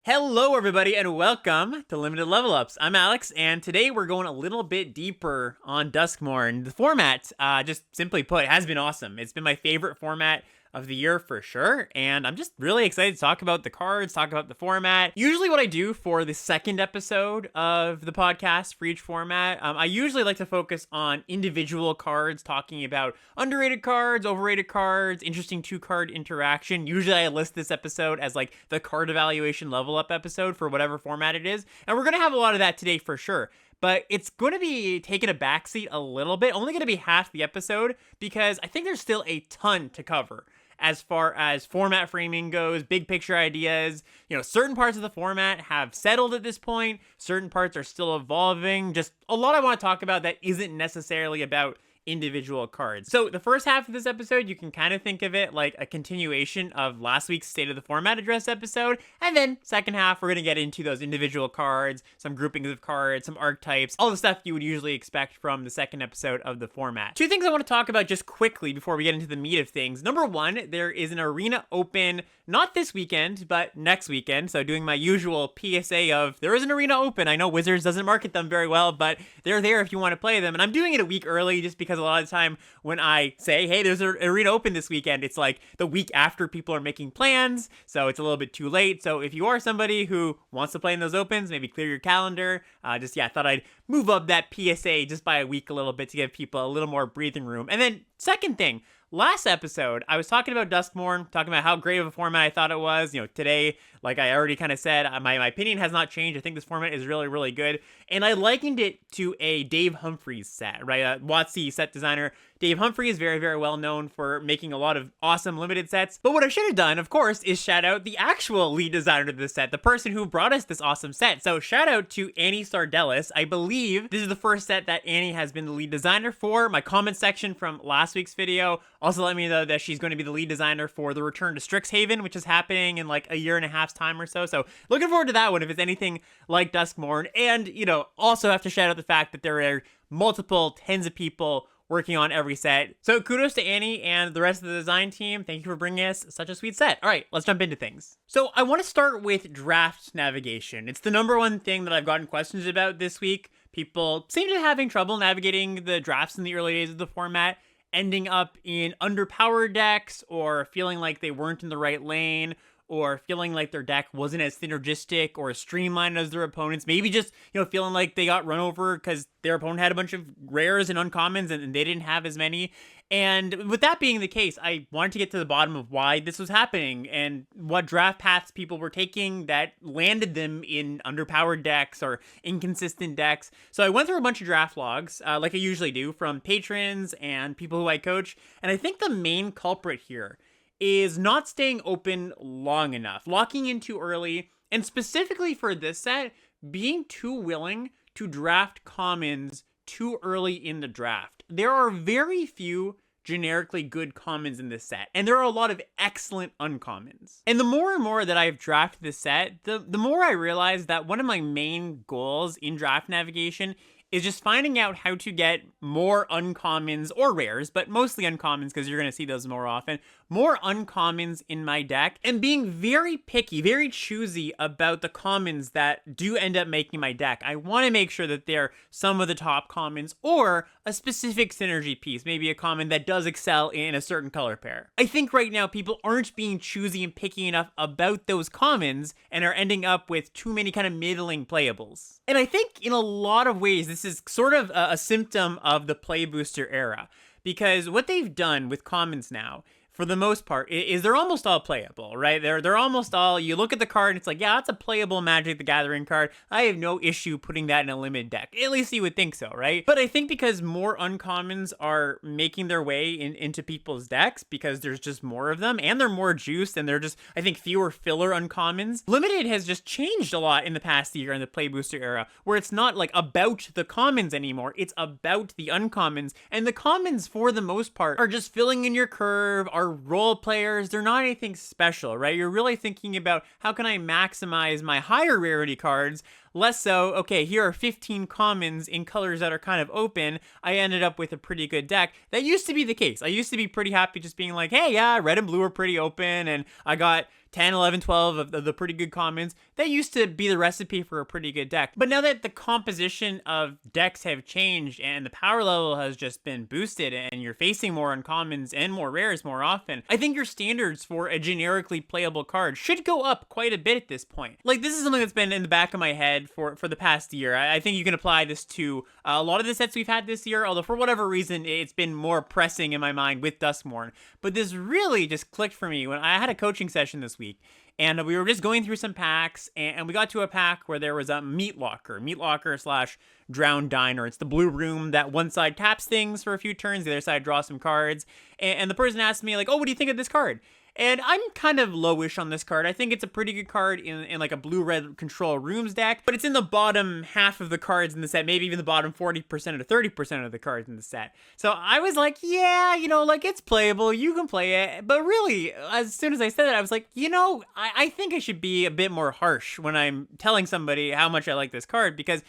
Hello, everybody, and welcome to Limited Level Ups. I'm Alex, and today we're going a little bit deeper on Duskmourn. The format, just simply put, has been awesome. It's been my favorite format of the year for sure, and I'm just really excited to talk about the cards, talk about the format. Usually what I do for the second episode of the podcast for each format, I usually like to focus on individual cards, talking about underrated cards, overrated cards, interesting two-card interaction. Usually I list this episode as like the card evaluation level up episode for whatever format it is, and we're going to have a lot of that today for sure. But it's going to be taking a backseat a little bit, only going to be half the episode, because I think there's still a ton to cover as far as format framing goes, big picture ideas. Certain parts of the format have settled at this point. Certain parts are still evolving. Just a lot I want to talk about that isn't necessarily about individual cards. So the first half of this episode, you can kind of think of it like a continuation of last week's State of the Format Address episode, and then second half, we're going to get into those individual cards, some groupings of cards, some archetypes, all the stuff you would usually expect from the second episode of the format. Two things I want to talk about just quickly before we get into the meat of things. Number one, there is an arena open, not this weekend, but next weekend. So doing my usual PSA of, there is an arena open. I know Wizards doesn't market them very well, but they're there if you want to play them. And I'm doing it a week early just because a lot of the time when I say, hey, there's an arena open this weekend, it's like the week after people are making plans, so it's a little bit too late. So if you are somebody who wants to play in those opens, maybe clear your calendar. I thought I'd move up that PSA just by a week a little bit to give people a little more breathing room. And then second thing, last episode, I was talking about Duskmourn, talking about how great of a format I thought it was. Today, like I already kind of said, my opinion has not changed. I think this format is really, really good. And I likened it to a Dave Humphries set, right? WotC set designer. Dave Humphries is very, very well known for making a lot of awesome limited sets. But what I should have done, of course, is shout out the actual lead designer of this set, the person who brought us this awesome set. So shout out to Annie Sardellis. I believe this is the first set that Annie has been the lead designer for. My comment section from last week's video also let me know that she's going to be the lead designer for the return to Strixhaven, which is happening in like a year and a half's time or so. So looking forward to that one if it's anything like Duskmourn. And, also have to shout out the fact that there are multiple tens of people working on every set. So kudos to Annie and the rest of the design team. Thank you for bringing us such a sweet set. All right, let's jump into things. So I want to start with draft navigation. It's the number one thing that I've gotten questions about this week. People seem to be having trouble navigating the drafts in the early days of the format, ending up in underpowered decks or feeling like they weren't in the right lane, or feeling like their deck wasn't as synergistic or as streamlined as their opponents. Maybe just, feeling like they got run over because their opponent had a bunch of rares and uncommons and they didn't have as many. And with that being the case, I wanted to get to the bottom of why this was happening and what draft paths people were taking that landed them in underpowered decks or inconsistent decks. So I went through a bunch of draft logs, like I usually do, from patrons and people who I coach. And I think the main culprit here is not staying open long enough, locking in too early, and specifically for this set, being too willing to draft commons too early in the draft. There are very few generically good commons in this set, and there are a lot of excellent uncommons. And the more and more that I've drafted this set, the more I realize that one of my main goals in draft navigation is just finding out how to get more uncommons or rares, but mostly uncommons because you're going to see those more often, more uncommons in my deck, and being very picky, very choosy about the commons that do end up making my deck. I want to make sure that they're some of the top commons or a specific synergy piece, maybe a common that does excel in a certain color pair. I think right now people aren't being choosy and picky enough about those commons and are ending up with too many kind of middling playables. And I think in a lot of ways, this is sort of a symptom of the play booster era, because what they've done with commons now, for the most part, is they're almost all playable, right? They're almost all, you look at the card and it's like, yeah, that's a playable Magic the Gathering card. I have no issue putting that in a limited deck. At least you would think so, right? But I think because more uncommons are making their way into people's decks, because there's just more of them, and they're more juiced, and they're just, I think, fewer filler uncommons. Limited has just changed a lot in the past year in the play booster era, where it's not like about the commons anymore, it's about the uncommons, and the commons, for the most part, are just filling in your curve, are role players. They're not anything special, right? You're really thinking about how can I maximize my higher rarity cards less so, okay, here are 15 commons in colors that are kind of open. I ended up with a pretty good deck. That used to be the case. I used to be pretty happy just being like, hey, yeah, red and blue are pretty open, and I got 10, 11, 12 of the pretty good commons. That used to be the recipe for a pretty good deck. But now that the composition of decks have changed and the power level has just been boosted and you're facing more uncommons and more rares more often, I think your standards for a generically playable card should go up quite a bit at this point. Like, this is something that's been in the back of my head for the past year. I think you can apply this to a lot of the sets we've had this year, although for whatever reason, it's been more pressing in my mind with Duskmourn. But this really just clicked for me when I had a coaching session this week. And we were just going through some packs, and we got to a pack where there was a Meat Locker slash Drowned Diner. It's the blue room that one side taps things for a few turns, the other side draws some cards. And the person asked me, like, oh, what do you think of this card? And I'm kind of lowish on this card. I think it's a pretty good card in like a blue-red control rooms deck, but it's in the bottom half of the cards in the set, maybe even the bottom 40% or 30% of the cards in the set. So I was like, yeah, like it's playable, you can play it. But really, as soon as I said that, I was like, I think I should be a bit more harsh when I'm telling somebody how much I like this card, because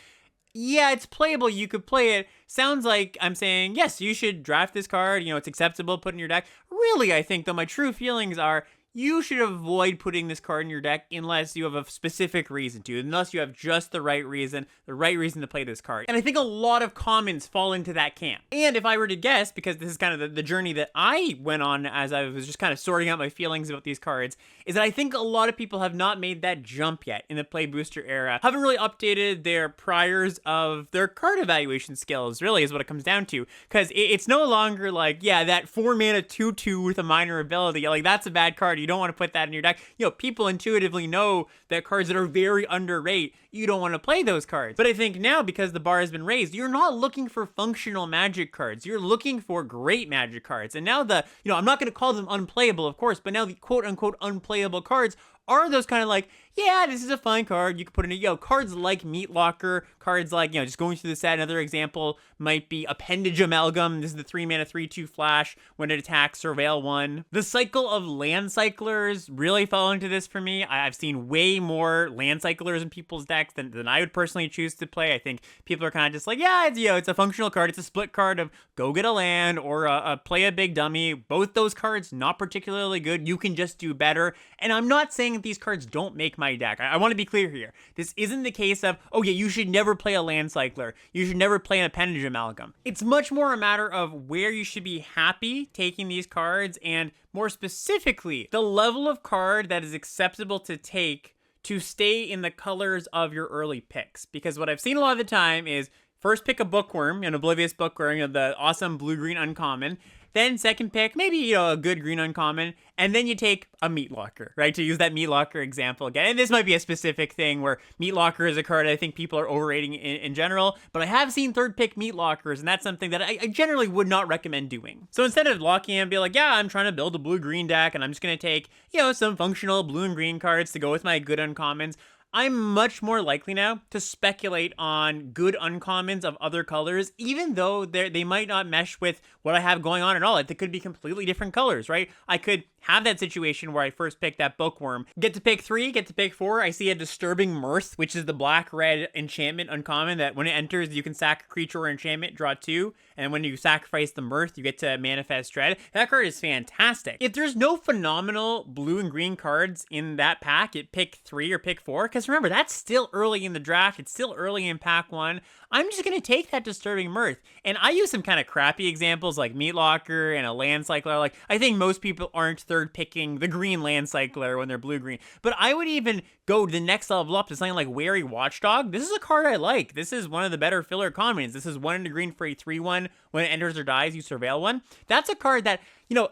yeah, it's playable, you could play it. Sounds like I'm saying, yes, you should draft this card, it's acceptable, put in your deck. Really, I think, though, my true feelings are, you should avoid putting this card in your deck unless you have a specific reason to, unless you have just the right reason to play this card. And I think a lot of commons fall into that camp. And if I were to guess, because this is kind of the journey that I went on as I was just kind of sorting out my feelings about these cards, is that I think a lot of people have not made that jump yet in the Play Booster era, haven't really updated their priors of their card evaluation skills, really is what it comes down to. Because it's no longer like, yeah, that 4-mana 2/2 with a minor ability, like that's a bad card. You don't want to put that in your deck. People intuitively know that cards that are very underrated, you don't want to play those cards. But I think now, because the bar has been raised, you're not looking for functional Magic cards. You're looking for great Magic cards. And now I'm not going to call them unplayable, of course, but now the quote-unquote unplayable cards are those kind of like, yeah, this is a fine card. You can put in cards like Meat Locker, cards like, just going through the set. Another example might be Appendage Amalgam. This is the 3-mana 3/2 flash when it attacks Surveil 1. The cycle of Land Cyclers really fell into this for me. I've seen way more Land Cyclers in people's decks than I would personally choose to play. I think people are kind of just like, yeah, it's a functional card. It's a split card of go get a land or play a big dummy. Both those cards, not particularly good. You can just do better. And I'm not saying that these cards don't make my deck. I want to be clear here. This isn't the case of, oh yeah, you should never play a Land Cycler. You should never play an Appendage Amalgam. It's much more a matter of where you should be happy taking these cards, and more specifically, the level of card that is acceptable to take to stay in the colors of your early picks. Because what I've seen a lot of the time is first pick a Bookworm, an Oblivious Bookworm, the awesome blue-green uncommon. Then second pick, maybe, a good green uncommon. And then you take a Meat Locker, right? To use that Meat Locker example again. And this might be a specific thing where Meat Locker is a card I think people are overrating in general. But I have seen third pick Meat Lockers, and that's something that I generally would not recommend doing. So instead of locking in and be like, yeah, I'm trying to build a blue-green deck, and I'm just going to take, some functional blue and green cards to go with my good uncommons, I'm much more likely now to speculate on good uncommons of other colors, even though they might not mesh with what I have going on at all. They could be completely different colors, right? I could have that situation where I first pick that Bookworm, get to pick 3, get to pick 4, I see a Disturbing Mirth, which is the black-red enchantment uncommon that when it enters, you can sack a creature or enchantment, draw 2, and when you sacrifice the Mirth, you get to manifest Dread. That card is fantastic. If there's no phenomenal blue and green cards in that pack at pick 3 or pick 4, because remember, that's still early in the draft, it's still early in pack 1, I'm just going to take that Disturbing Mirth. And I use some kind of crappy examples like Meat Locker and a Land Cycler. Like, I think most people aren't third picking the green Land Cycler when they're blue-green. But I would even go to the next level up to something like Wary Watchdog. This is a card I like. This is one of the better filler commons. This is 1 into green for a 3/1. When it enters or dies, you Surveil 1. That's a card that,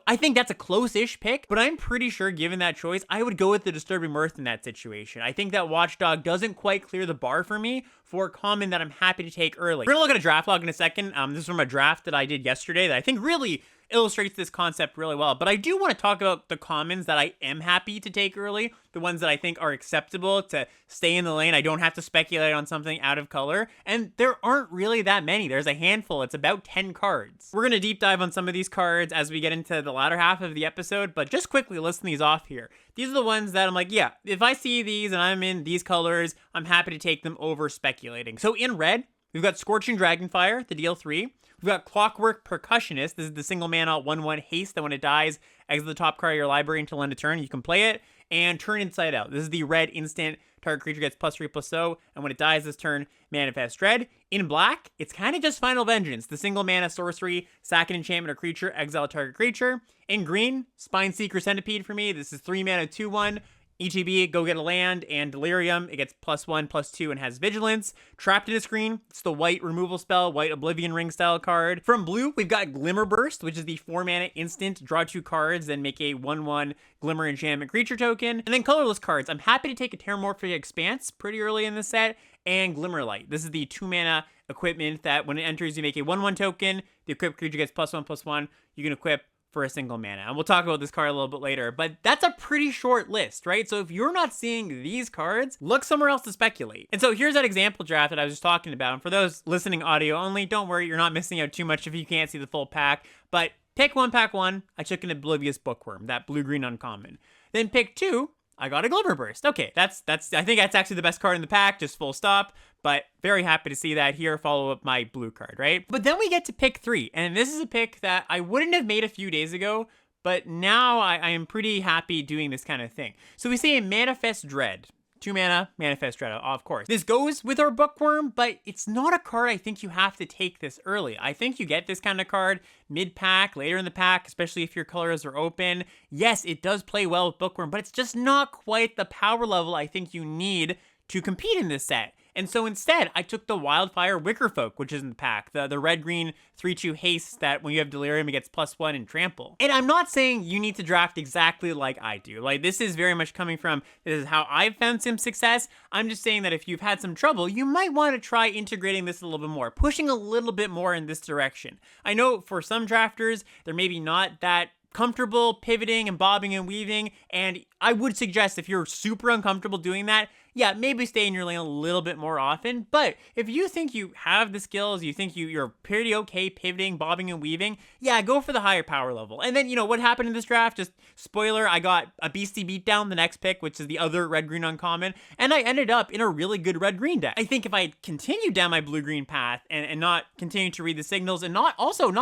I think that's a close-ish pick, but I'm pretty sure given that choice, I would go with the Disturbing Mirth in that situation. I think that Watchdog doesn't quite clear the bar for me for a common that I'm happy to take early. We're gonna look at a draft log in a second. This is from a draft that I did yesterday that I think really illustrates this concept really well. But I do want to talk about the commons that I am happy to take early, the ones that I think are acceptable to stay in the lane. I don't have to speculate on something out of color, and there aren't really that many. There's a handful. It's about 10 cards. We're going to deep dive on some of these cards as we get into the latter half of the episode, but just quickly listing these off here. These are the ones that I'm like, yeah, if I see these and I'm in these colors, I'm happy to take them over speculating. So in red, we've got Scorching Dragonfire, the deal 3. We've got Clockwork Percussionist. This is the single mana 1/1 haste that when it dies, exit the top card of your library until end of turn. You can play it. And Turn Inside Out. This is the red instant. Target creature gets +3/+0, and when it dies this turn, manifest dread. In black, it's kind of just Final Vengeance. The single mana sorcery, sack an enchantment or creature, exile a target creature. In green, Spine Seeker Centipede for me. This is 3 mana 2/1. ETB, go get a land, and Delirium, it gets +1/+2 and has Vigilance. Trapped in a Screen, it's the white removal spell, white Oblivion Ring style card. From blue, we've got Glimmer Burst, which is the 4 mana instant, draw 2 cards, then make a 1/1 Glimmer enchantment creature token. And then colorless cards, I'm happy to take a Terramorphic Expanse pretty early in the set, and Glimmerlight. This is the 2 mana equipment that when it enters, you make a 1/1 token, the equipped creature gets +1/+1, you can equip for a single mana. And we'll talk about this card a little bit later, but that's a pretty short list, right? So if you're not seeing these cards, look somewhere else to speculate. And so here's that example draft that I was just talking about. And for those listening audio only, don't worry, you're not missing out too much if you can't see the full pack. But pick 1, pack 1, I took an Oblivious Bookworm, that blue-green uncommon. Then pick 2, I got a Glimmer Burst. Okay, I think that's actually the best card in the pack, just full stop. But very happy to see that here, follow up my blue card, right? But then we get to pick 3, and this is a pick that I wouldn't have made a few days ago, but now I am pretty happy doing this kind of thing. So we say a Manifest Dread. 2 mana, Manifest Dread, of course. This goes with our Bookworm, but it's not a card I think you have to take this early. I think you get this kind of card mid-pack, later in the pack, especially if your colors are open. Yes, it does play well with Bookworm, but it's just not quite the power level I think you need to compete in this set. And so instead, I took the Wildfire Wickerfolk, which is in the pack, the red-green 3/2 haste that when you have Delirium, it gets +1 and trample. And I'm not saying you need to draft exactly like I do. Like, this is very much coming from, this is how I've found some success. I'm just saying that if you've had some trouble, you might want to try integrating this a little bit more, pushing a little bit more in this direction. I know for some drafters, they're maybe not that comfortable pivoting and bobbing and weaving, and I would suggest if you're super uncomfortable doing that, yeah, maybe stay in your lane a little bit more often. But if you think you have the skills, you think you're pretty okay pivoting, bobbing, and weaving, yeah, go for the higher power level. And then, you know, what happened in this draft? Just spoiler, I got a Beastie Beatdown the next pick, which is the other red-green uncommon, and I ended up in a really good red-green deck. I think if I had continued down my blue-green path and not continued to read the signals and not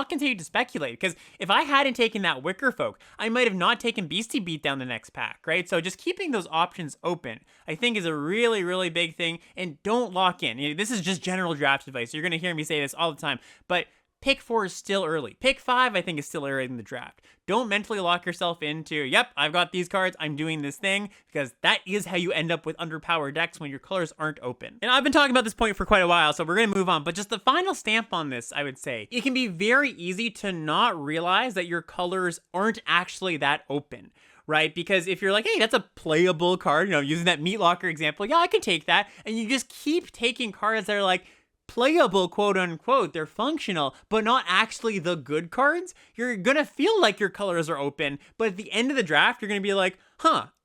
continued to speculate, because if I hadn't taken that Wickerfolk, I might have not taken Beastie Beatdown the next pack, right? So just keeping those options open, I think, is a really, really big thing. And don't lock in. You know, this is just general draft advice. You're going to hear me say this all the time, but pick 4 is still early. Pick 5, I think, is still early in the draft. Don't mentally lock yourself into, yep, I've got these cards, I'm doing this thing, because that is how you end up with underpowered decks when your colors aren't open. And I've been talking about this point for quite a while, so we're going to move on. But just the final stamp on this, I would say, it can be very easy to not realize that your colors aren't actually that open. Right? Because if you're like, hey, that's a playable card, you know, using that Meat Locker example, yeah, I can take that. And you just keep taking cards that are like playable, quote unquote, they're functional, but not actually the good cards, you're gonna feel like your colors are open, but at the end of the draft, you're gonna be like,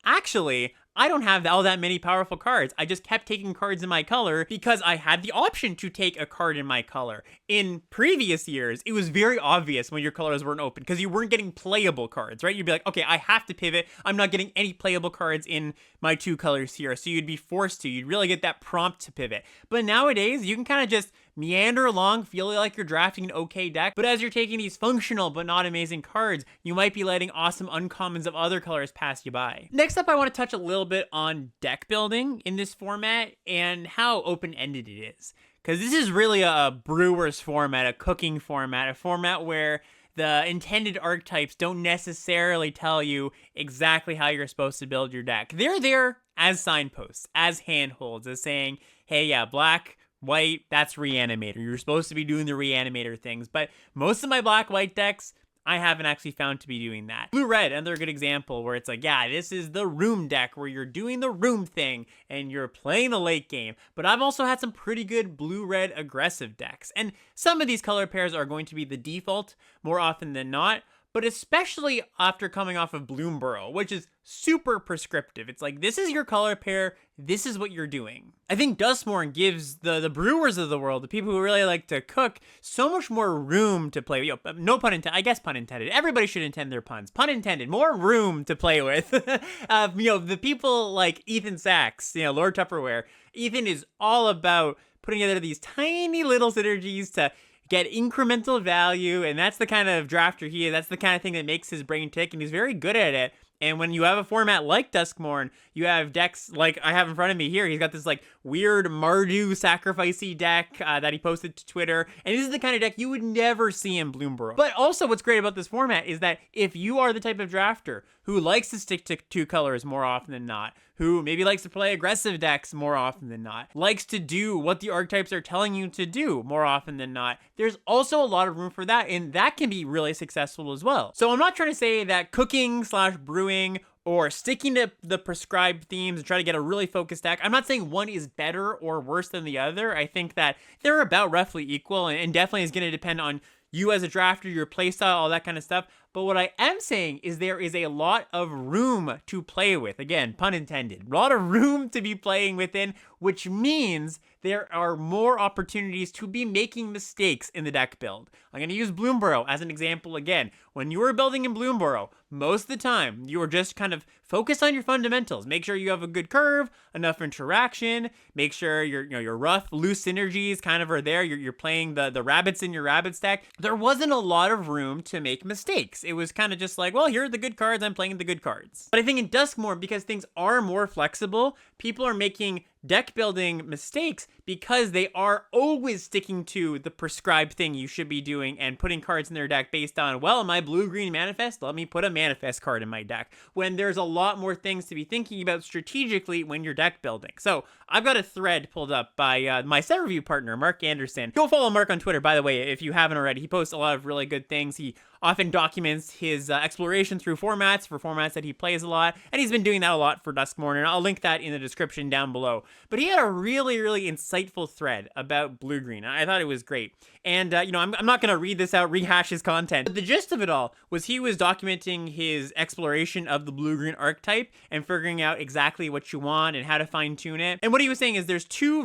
actually, I don't have all that many powerful cards. I just kept taking cards in my color because I had the option to take a card in my color. In previous years, it was very obvious when your colors weren't open because you weren't getting playable cards, right? You'd be like, okay, I have to pivot. I'm not getting any playable cards in my 2 colors here. So you'd be forced to. You'd really get that prompt to pivot. But nowadays, you can kind of just meander along, feel like you're drafting an okay deck, but as you're taking these functional but not amazing cards, you might be letting awesome uncommons of other colors pass you by. Next up, I want to touch a little bit on deck building in this format and how open-ended it is. Because this is really a brewer's format, a cooking format, a format where the intended archetypes don't necessarily tell you exactly how you're supposed to build your deck. They're there as signposts, as handholds, as saying, hey, yeah, black, white, that's Reanimator. You're supposed to be doing the Reanimator things. But most of my black-white decks, I haven't actually found to be doing that. Blue-red, another good example where it's like, yeah, this is the room deck where you're doing the room thing and you're playing the late game. But I've also had some pretty good blue-red aggressive decks. And some of these color pairs are going to be the default more often than not, but especially after coming off of Bloomburrow, which is super prescriptive. It's like, this is your color pair, this is what you're doing. I think Duskmourn gives the brewers of the world, the people who really like to cook, so much more room to play with. No pun intended, I guess pun intended. Everybody should intend their puns. Pun intended, more room to play with. The people like Ethan Sachs, Lord Tupperware. Ethan is all about putting together these tiny little synergies to get incremental value, and that's the kind of drafter he is. That's the kind of thing that makes his brain tick, and he's very good at it. And when you have a format like Duskmourn, you have decks like I have in front of me here. He's got this like weird Mardu sacrificey deck that he posted to Twitter. And this is the kind of deck you would never see in Bloomburrow. But also what's great about this format is that if you are the type of drafter who likes to stick to 2 colors more often than not, who maybe likes to play aggressive decks more often than not, likes to do what the archetypes are telling you to do more often than not, there's also a lot of room for that, and that can be really successful as well. So I'm not trying to say that cooking / brewing or sticking to the prescribed themes and try to get a really focused deck, I'm not saying one is better or worse than the other. I think that they're about roughly equal, and definitely is going to depend on you as a drafter, your playstyle, all that kind of stuff. But what I am saying is there is a lot of room to play with. Again, pun intended. A lot of room to be playing within, which means there are more opportunities to be making mistakes in the deck build. I'm going to use Bloomburrow as an example again. When you are building in Bloomburrow, most of the time, you are just kind of focused on your fundamentals. Make sure you have a good curve, enough interaction, make sure your rough, loose synergies kind of are there. You're playing the rabbits in your rabbit stack. There wasn't a lot of room to make mistakes. It was kind of just like, well, here are the good cards, I'm playing the good cards. But I think in Duskmourn, because things are more flexible, people are making deck building mistakes because they are always sticking to the prescribed thing you should be doing and putting cards in their deck based on, well, my blue-green manifest, let me put a manifest card in my deck, when there's a lot more things to be thinking about strategically when you're deck building. So I've got a thread pulled up by my set review partner, Mark Anderson. Go follow Mark on Twitter, by the way, if you haven't already. He posts a lot of really good things. He often documents his exploration through formats for formats that he plays a lot, and he's been doing that a lot for Duskmourn, and I'll link that in the description down below. But he had a really, really insightful thread about blue-green. I thought it was great. And, I'm not going to read this out, rehash his content, but the gist of it all was he was documenting his exploration of the blue-green archetype and figuring out exactly what you want and how to fine-tune it. And what he was saying is there's 2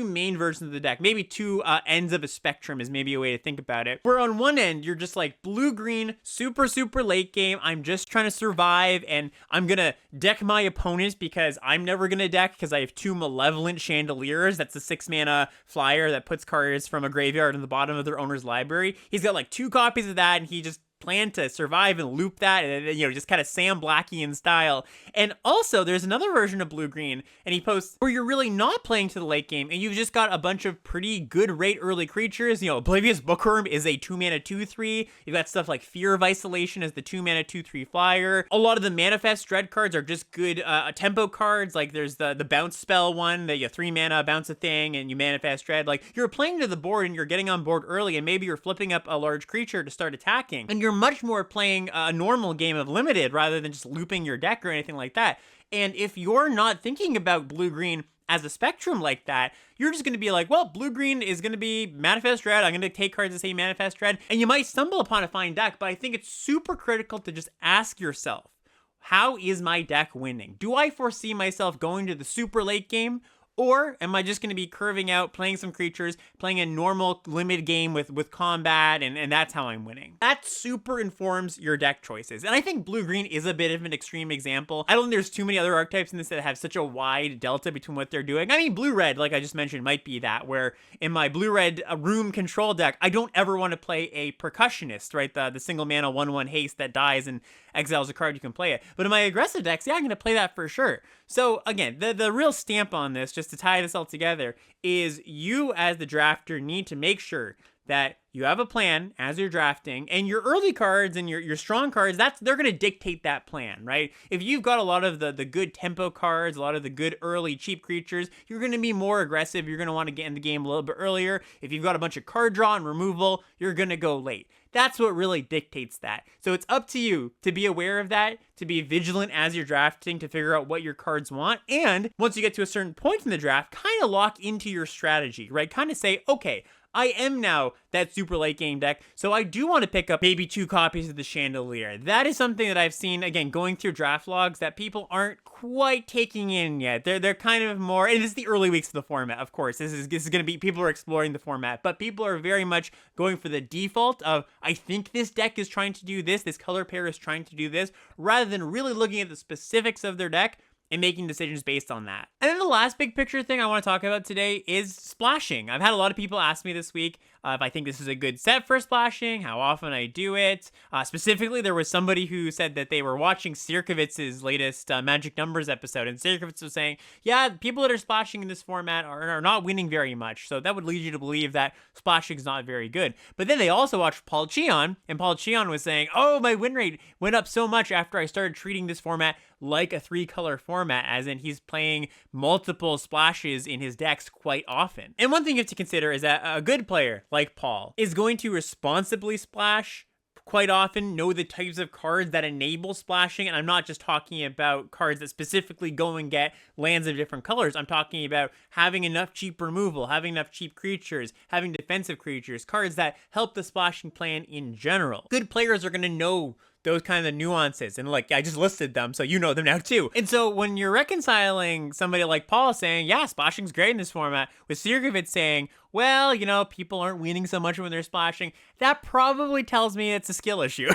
main versions of the deck, maybe 2 ends of a spectrum is maybe a way to think about it, where on one end, you're just like blue-green, super, super late game, I'm just trying to survive, and I'm going to deck my opponent because I'm never going to deck because I have 2 Malevolent Chandeliers. That's a 6-mana flyer that puts cards from a graveyard in the bottom of their owner's library. He's got like 2 copies of that, and he just plan to survive and loop that, and just kind of Sam Blackian style. And also there's another version of blue-green, and he posts where you're really not playing to the late game and you've just got a bunch of pretty good rate early creatures. Oblivious Bookworm is a 2-mana 2/3. You've got stuff like Fear of Isolation as the 2-mana 2/3 flyer. A lot of the Manifest Dread cards are just good tempo cards. Like there's the bounce spell one that you 3-mana bounce a thing and you Manifest Dread. Like you're playing to the board and you're getting on board early, and maybe you're flipping up a large creature to start attacking, and you're much more playing a normal game of limited rather than just looping your deck or anything like that. And if you're not thinking about blue-green as a spectrum like that, you're just going to be like, well, blue-green is going to be Manifest Dread. I'm going to take cards that say Manifest Dread. And you might stumble upon a fine deck, but I think it's super critical to just ask yourself, how is my deck winning? Do I foresee myself going to the super late game? Or am I just going to be curving out, playing some creatures, playing a normal limited game with combat, and that's how I'm winning? That super informs your deck choices. And I think blue-green is a bit of an extreme example. I don't think there's too many other archetypes in this that have such a wide delta between what they're doing. I mean, blue-red, like I just mentioned, might be that, where in my blue-red room control deck, I don't ever want to play a percussionist, right? The single mana 1/1 haste that dies and exiles a card, you can play it. But in my aggressive decks, yeah, I'm going to play that for sure. So again, the real stamp on this, just to tie this all together, is you as the drafter need to make sure that you have a plan as you're drafting, and your early cards and your strong cards, they're going to dictate that plan, right? If you've got a lot of the good tempo cards, a lot of the good early cheap creatures, you're going to be more aggressive. You're going to want to get in the game a little bit earlier. If you've got a bunch of card draw and removal, you're going to go late. That's what really dictates that. So it's up to you to be aware of that, to be vigilant as you're drafting, to figure out what your cards want. And once you get to a certain point in the draft, kind of lock into your strategy, right? Kind of say, okay, I am now that super late game deck, so I do want to pick up maybe 2 copies of the Chandelier. That is something that I've seen, again, going through draft logs that people aren't quite taking in yet. They're kind of more, and it's the early weeks of the format, of course. This is going to be, people are exploring the format, but people are very much going for the default of, I think this deck is trying to do this color pair is trying to do this, rather than really looking at the specifics of their deck and making decisions based on that. And then the last big picture thing I want to talk about today is splashing. I've had a lot of people ask me this week if I think this is a good set for splashing, how often I do it. Specifically, there was somebody who said that they were watching Sierkowitz's latest Magic Numbers episode, and Sierkowitz was saying, yeah, people that are splashing in this format are not winning very much, so that would lead you to believe that splashing is not very good. But then they also watched Paul Cheon, and Paul Cheon was saying, oh, my win rate went up so much after I started treating this format like a 3-color format, as in he's playing multiple splashes in his decks quite often. And one thing you have to consider is that a good player like Paul is going to responsibly splash quite often, know the types of cards that enable splashing, and I'm not just talking about cards that specifically go and get lands of different colors. I'm talking about having enough cheap removal, having enough cheap creatures, having defensive creatures, cards that help the splashing plan in general. Good players are going to know those kind of nuances, and like I just listed them, so you know them now too. And so when you're reconciling somebody like Paul saying, yeah, splashing's great in this format, with Sierkowitz saying, well, you know, people aren't winning so much when they're splashing, that probably tells me it's a skill issue.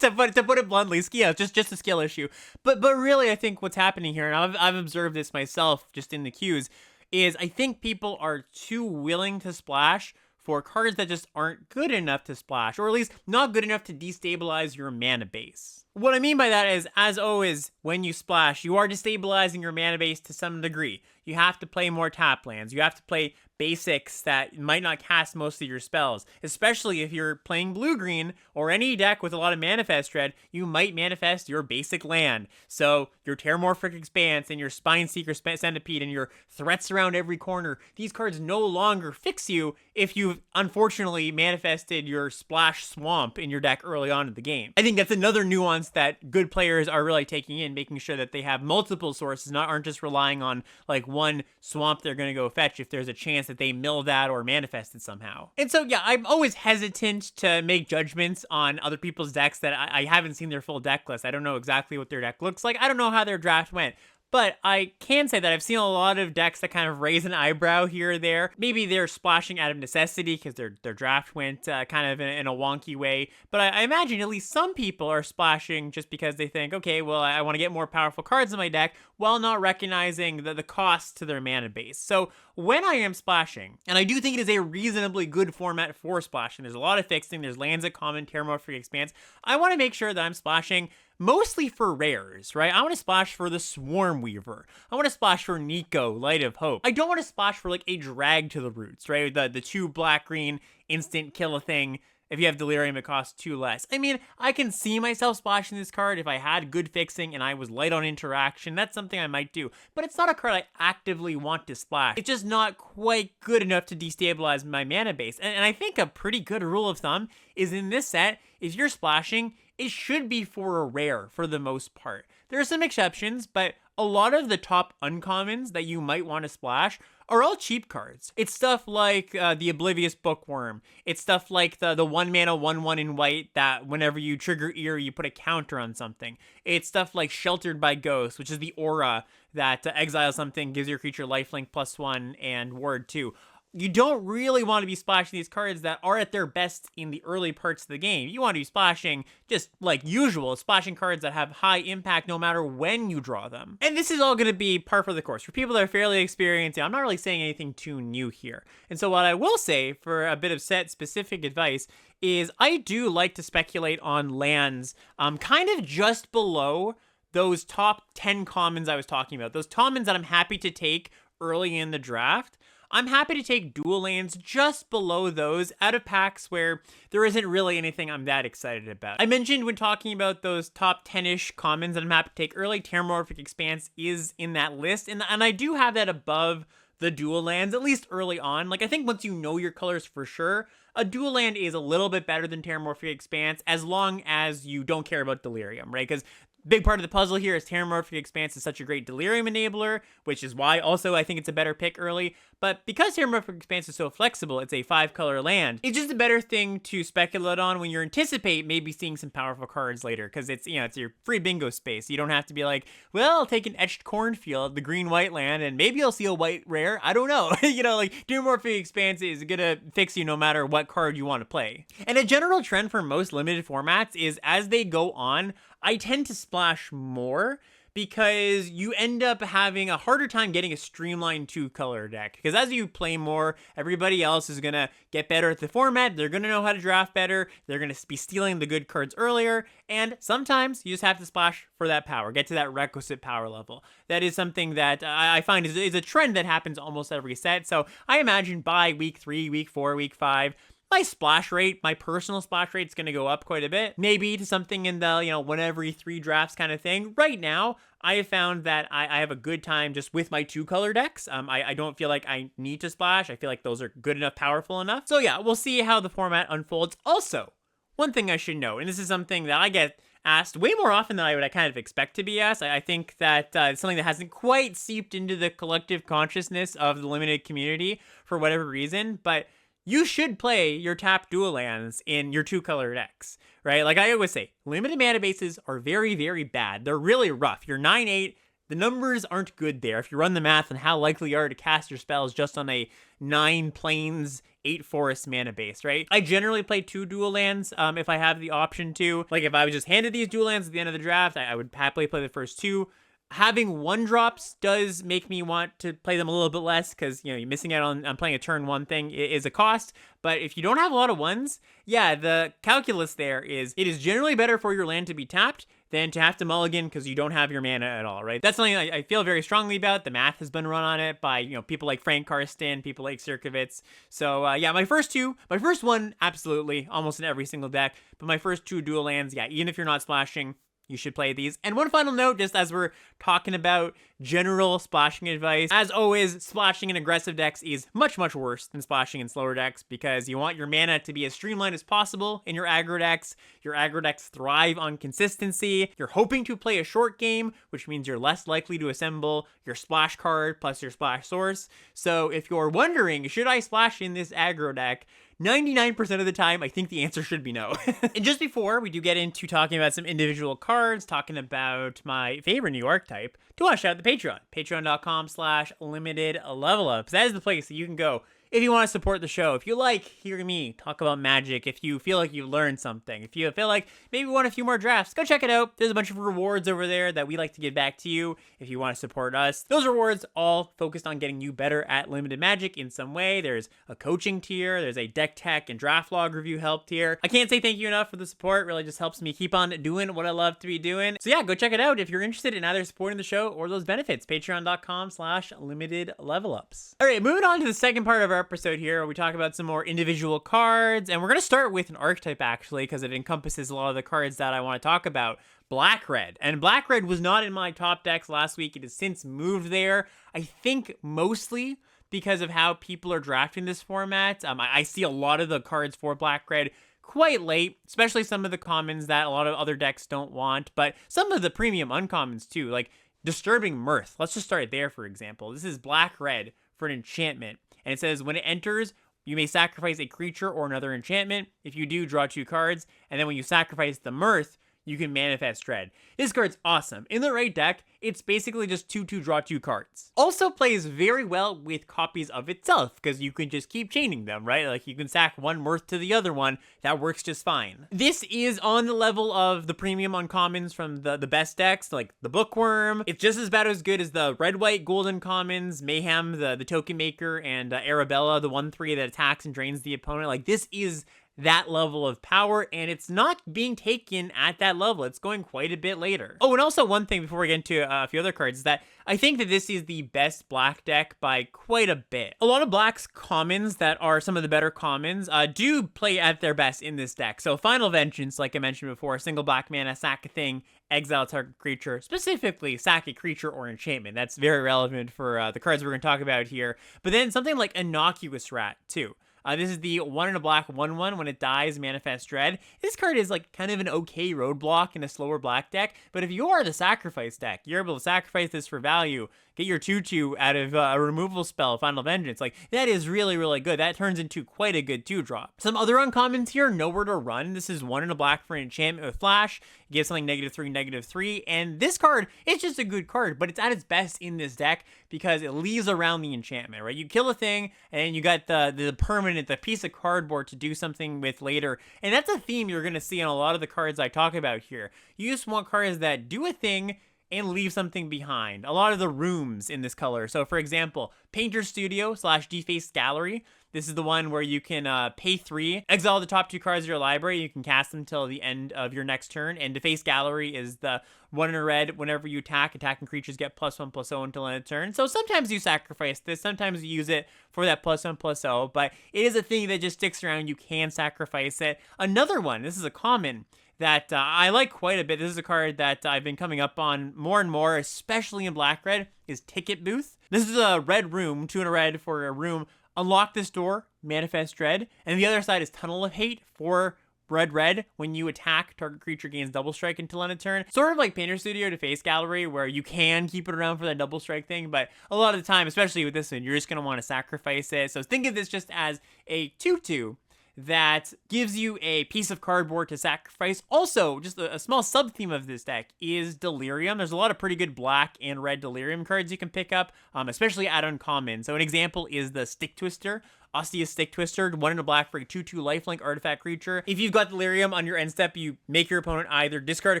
to put it bluntly, just a skill issue. But really, I think what's happening here, and I've observed this myself just in the queues, is I think people are too willing to splash for cards that just aren't good enough to splash, or at least not good enough to destabilize your mana base. What I mean by that is, as always, when you splash, you are destabilizing your mana base to some degree. You have to play more tap lands. You have to play basics that might not cast most of your spells, especially if you're playing blue-green or any deck with a lot of manifest dread. You might manifest your basic land. So your Terramorphic Expanse and your Spineseeker Centipede and your threats around every corner, these cards no longer fix you if you've unfortunately manifested your Splash Swamp in your deck early on in the game. I think that's another nuance that good players are really taking in, making sure that they have multiple sources, aren't just relying on like one swamp they're going to go fetch if there's a chance that they mill that or manifest it somehow. And so, yeah, I'm always hesitant to make judgments on other people's decks that I haven't seen their full deck list. I don't know exactly what their deck looks like. I don't know how their draft went. But I can say that I've seen a lot of decks that kind of raise an eyebrow here or there. Maybe they're splashing out of necessity because their draft went kind of in a wonky way. But I imagine at least some people are splashing just because they think, okay, well, I want to get more powerful cards in my deck, while not recognizing the cost to their mana base. So when I am splashing, and I do think it is a reasonably good format for splashing, there's a lot of fixing, there's lands at common, Terramorphic Expanse, I want to make sure that I'm splashing mostly for rares, right? I want to splash for the Swarm Weaver. I want to splash for Nico, Light of Hope. I don't want to splash for like a Drag to the Roots, right? The 2 black-green instant kill a thing. If you have Delirium, it costs 2 less. I mean, I can see myself splashing this card if I had good fixing and I was light on interaction. That's something I might do. But it's not a card I actively want to splash. It's just not quite good enough to destabilize my mana base. And I think a pretty good rule of thumb is in this set, if you're splashing, it should be for a rare for the most part. There are some exceptions, but a lot of the top uncommons that you might want to splash are all cheap cards. It's stuff like the Oblivious Bookworm. It's stuff like the 1-mana 1/1 in white that whenever you trigger Ear, you put a counter on something. It's stuff like Sheltered by Ghosts, which is the aura that exiles something, gives your creature lifelink +1 and ward 2. You don't really want to be splashing these cards that are at their best in the early parts of the game. You want to be splashing, just like usual, splashing cards that have high impact no matter when you draw them. And this is all going to be par for the course. For people that are fairly experienced, I'm not really saying anything too new here. And so what I will say for a bit of set-specific advice is I do like to speculate on lands kind of just below those top 10 commons I was talking about. Those commons that I'm happy to take early in the draft. I'm happy to take dual lands just below those out of packs where there isn't really anything I'm that excited about. I mentioned when talking about those top 10-ish commons that I'm happy to take early, Terramorphic Expanse is in that list, and I do have that above the dual lands, at least early on. Like, I think once you know your colors for sure, a dual land is a little bit better than Terramorphic Expanse as long as you don't care about Delirium, right? Because big part of the puzzle here is Terramorphic Expanse is such a great Delirium enabler, which is why also I think it's a better pick early. But because Terramorphic Expanse is so flexible, it's a 5-color land, it's just a better thing to speculate on when you anticipate maybe seeing some powerful cards later, because it's, you know, it's your free bingo space. You don't have to be like, well, I'll take an Etched Cornfield, the green-white land, and maybe I'll see a white rare. I don't know. You know, like, Terramorphic Expanse is gonna fix you no matter what card you want to play. And a general trend for most limited formats is as they go on, I tend to splash more because you end up having a harder time getting a streamlined 2-color deck. Because as you play more, everybody else is going to get better at the format. They're going to know how to draft better. They're going to be stealing the good cards earlier. And sometimes you just have to splash for that power, get to that requisite power level. That is something that I find is a trend that happens almost every set. So I imagine by week 3, week 4, week 5, my splash rate, my personal splash rate is going to go up quite a bit. Maybe to something in the, 1 every 3 drafts kind of thing. Right now, I have found that I have a good time just with my 2-color decks. I don't feel like I need to splash. I feel like those are good enough, powerful enough. So yeah, we'll see how the format unfolds. Also, one thing I should note, and this is something that I get asked way more often than I would kind of expect to be asked. I think that it's something that hasn't quite seeped into the collective consciousness of the limited community for whatever reason, but you should play your tapped dual lands in your 2-color decks, right? Like I always say, limited mana bases are very, very bad. They're really rough. You're 9-8. The numbers aren't good there. If you run the math on how likely you are to cast your spells just on a 9 plains, 8 forest mana base, right? I generally play 2 dual lands if I have the option to. Like if I was just handed these dual lands at the end of the draft, I would happily play the first 2. Having 1-drops does make me want to play them a little bit less because, you're missing out on playing a turn 1 thing is a cost. But if you don't have a lot of 1s, yeah, the calculus there is it is generally better for your land to be tapped than to have to mulligan because you don't have your mana at all, right? That's something I feel very strongly about. The math has been run on it by, people like Frank Karsten, people like Sirkovitz. So, yeah, my first 1, absolutely, almost in every single deck. But my first 2 dual lands, yeah, even if you're not splashing, you should play these. And one final note, just as we're talking about general splashing advice, as always, splashing in aggressive decks is much, much worse than splashing in slower decks because you want your mana to be as streamlined as possible in your aggro decks. Your aggro decks thrive on consistency. You're hoping to play a short game, which means you're less likely to assemble your splash card plus your splash source. So if you're wondering, should I splash in this aggro deck? 99% of the time, I think the answer should be no. And just before we do get into talking about some individual cards, talking about my favorite new archetype, do want to shout out the Patreon. Patreon.com/limitedlevelups. That is the place that you can go if you want to support the show, if you like hearing me talk about Magic, if you feel like you learned something, if you feel like maybe you want a few more drafts, go check it out. There's a bunch of rewards over there that we like to give back to you if you want to support us. Those rewards all focused on getting you better at limited Magic in some way. There's a coaching tier, there's a deck tech and draft log review help tier. I can't say thank you enough for the support. It really just helps me keep on doing what I love to be doing. So yeah, go check it out if you're interested in either supporting the show or those benefits. Patreon.com/limitedlevelups. All right, moving on to the second part of our episode here where we talk about some more individual cards, and we're going to start with an archetype actually because it encompasses a lot of the cards that I want to talk about. Black Red. And Black Red was not in my top decks last week. It has since moved there. I think mostly because of how people are drafting this format. I see a lot of the cards for Black Red quite late, especially some of the commons that a lot of other decks don't want, but some of the premium uncommons too, like Disturbing Mirth. Let's just start there, for example. This is Black Red for an enchantment. And it says, when it enters, you may sacrifice a creature or another enchantment. If you do, draw 2 cards. And then when you sacrifice the Mirth, you can manifest Dread. This card's awesome. In the right deck, it's basically just 2/2 draw 2 cards. Also plays very well with copies of itself, because you can just keep chaining them, right? Like, you can sack one Mirth to the other one. That works just fine. This is on the level of the premium uncommons from the best decks, like the Bookworm. It's just as bad as good as the red, white, golden commons, Mayhem, the Token Maker, and Arabella, the 1/3 that attacks and drains the opponent. Like, this is that level of power, and it's not being taken at that level. It's going quite a bit later. Oh, and also one thing before we get into a few other cards is that I think that this is the best black deck by quite a bit. A lot of black's commons that are some of the better commons do play at their best in this deck. So Final Vengeance, like I mentioned before, single black mana, sack a thing, exile a target creature, specifically sack a creature or enchantment. That's very relevant for the cards we're going to talk about here. But then something like Innocuous Rat, too. This is the 1 and a black 1/1. When it dies, Manifest Dread. This card is like kind of an okay roadblock in a slower black deck, but if you are the sacrifice deck, you're able to sacrifice this for value, get your 2/2 out of a removal spell, Final Vengeance. Like, that is really, really good. That turns into quite a good 2-drop. Some other uncommons here, Nowhere to Run. This is 1 and a black for an enchantment with Flash. It gives something -3/-3. And this card is just a good card, but it's at its best in this deck because it leaves around the enchantment, right? You kill a thing, and you got the permanent, the piece of cardboard to do something with later. And that's a theme you're going to see in a lot of the cards I talk about here. You just want cards that do a thing and leave something behind. A lot of the rooms in this color. So for example, Painter Studio / Defaced Gallery. This is the one where you can pay 3, exile the top 2 cards of your library. You can cast them till the end of your next turn. And Defaced Gallery is the 1 in a red. Whenever you attacking creatures get +1/+0 until end of turn. So sometimes you sacrifice this. Sometimes you use it for that +1/+0. But it is a thing that just sticks around. You can sacrifice it. Another one, this is a common that I like quite a bit. This is a card that I've been coming up on more and more, especially in black-red, is Ticket Booth. This is a red room, 2 in a red for a room. Unlock this door, Manifest Dread. And the other side is Tunnel of Hate for red. When you attack, target creature gains double strike until end of turn. Sort of like Painter Studio Defaced Gallery, where you can keep it around for that double strike thing, but a lot of the time, especially with this one, you're just going to want to sacrifice it. So think of this just as a 2/2 that gives you a piece of cardboard to sacrifice. Also, just a small sub-theme of this deck is Delirium. There's a lot of pretty good black and red Delirium cards you can pick up, especially at uncommon. So an example is the Stick Twister. Osseous Stick Twister, 1 in a black for a 2/2 lifelink artifact creature. If you've got Delirium on your end step, you make your opponent either discard a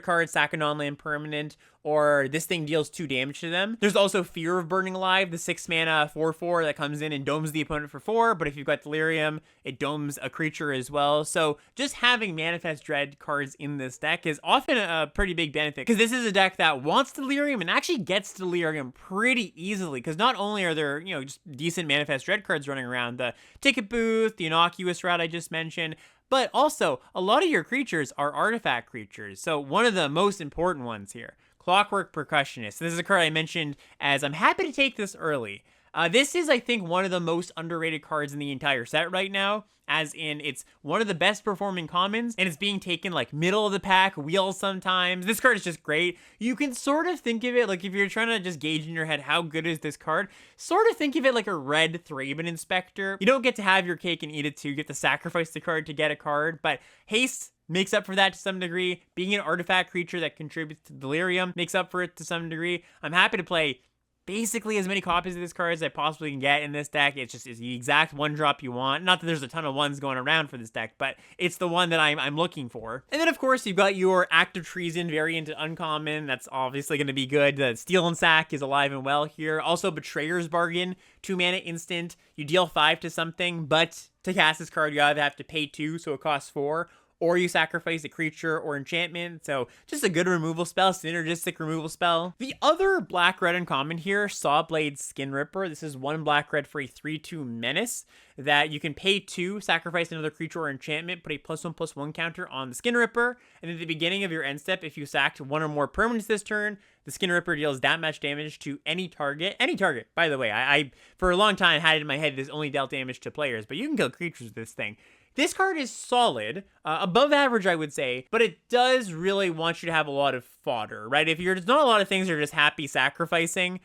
card, sack a non-land permanent, or this thing deals 2 damage to them. There's also Fear of Burning Alive, the 6 mana 4/4 that comes in and domes the opponent for 4, but if you've got Delirium, it domes a creature as well. So just having Manifest Dread cards in this deck is often a pretty big benefit, because this is a deck that wants Delirium and actually gets Delirium pretty easily, because not only are there, just decent Manifest Dread cards running around, the Ticket Booth, the Innocuous Rat I just mentioned, but also a lot of your creatures are artifact creatures. So one of the most important ones here, Clockwork Percussionist. This is a card I mentioned as I'm happy to take this early. This is, I think, one of the most underrated cards in the entire set right now, as in it's one of the best performing commons, and it's being taken like middle of the pack, wheels sometimes. This card is just great. You can sort of think of it, like if you're trying to just gauge in your head how good is this card, sort of think of it like a red Thraben Inspector. You don't get to have your cake and eat it too. You get to sacrifice the card to get a card, but haste makes up for that to some degree. Being an artifact creature that contributes to Delirium makes up for it to some degree. I'm happy to play basically as many copies of this card as I possibly can get in this deck. It's the exact 1-drop you want. Not that there's a ton of ones going around for this deck, but it's the one that I'm looking for. And then, of course, you've got your Act of Treason variant uncommon. That's obviously going to be good. The Steel and Sack is alive and well here. Also, Betrayer's Bargain, 2 mana instant. You deal 5 to something, but to cast this card, you either have to pay 2, so it costs 4, or you sacrifice a creature or enchantment. So just a good removal spell, synergistic removal spell. The other black-red uncommon here, Sawblade Skin Ripper. This is 1 black-red for a 3/2 menace that you can pay 2, sacrifice another creature or enchantment, put a +1/+1 counter on the Skin Ripper, and at the beginning of your end step, if you sacked 1 or more permanents this turn, the Skin Ripper deals that much damage to any target. Any target, by the way. I for a long time had it in my head this only dealt damage to players, but you can kill creatures with this thing. This card is solid, above average, I would say, but it does really want you to have a lot of fodder, right? If there's not a lot of things you're just happy sacrificing,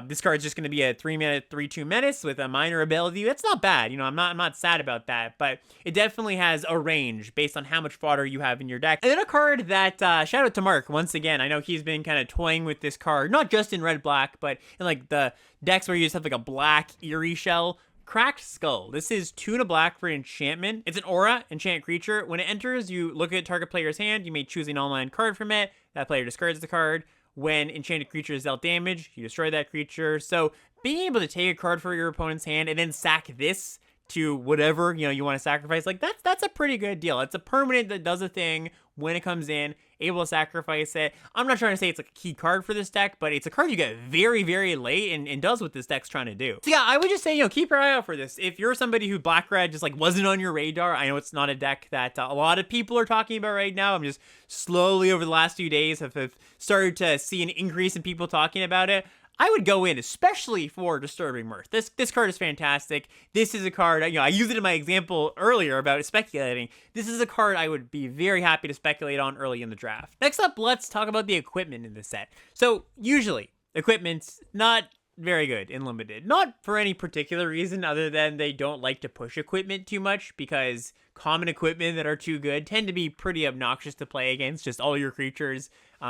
this card's just going to be a 3-mana 3/2 menace with a minor ability. That's not bad, I'm not sad about that, but it definitely has a range based on how much fodder you have in your deck. And then a card that, shout out to Mark, once again, I know he's been kind of toying with this card, not just in red-black, but in like the decks where you just have like a black Eerie Shell. Cracked Skull. This is 2 and a black for enchantment. It's an aura, enchant creature. When it enters, you look at target player's hand. You may choose an online card from it. That player discards the card. When enchanted creature is dealt damage, you destroy that creature. So being able to take a card for your opponent's hand and then sack this to whatever, you want to sacrifice. Like, that's a pretty good deal. It's a permanent that does a thing when it comes in, able to sacrifice it. I'm not trying to say it's like a key card for this deck, but it's a card you get very, very late and does what this deck's trying to do. So yeah, I would just say, keep your eye out for this. If you're somebody who Black-Red just like wasn't on your radar, I know it's not a deck that a lot of people are talking about right now. I'm just slowly over the last few days have started to see an increase in people talking about it. I would go in, especially for Disturbing Mirth. This card is fantastic. This is a card, I used it in my example earlier about speculating. This is a card I would be very happy to speculate on early in the draft. Next up, let's talk about the equipment in this set. So usually, equipment's not very good in Limited. Not for any particular reason other than they don't like to push equipment too much, because common equipment that are too good tend to be pretty obnoxious to play against. Just all your creatures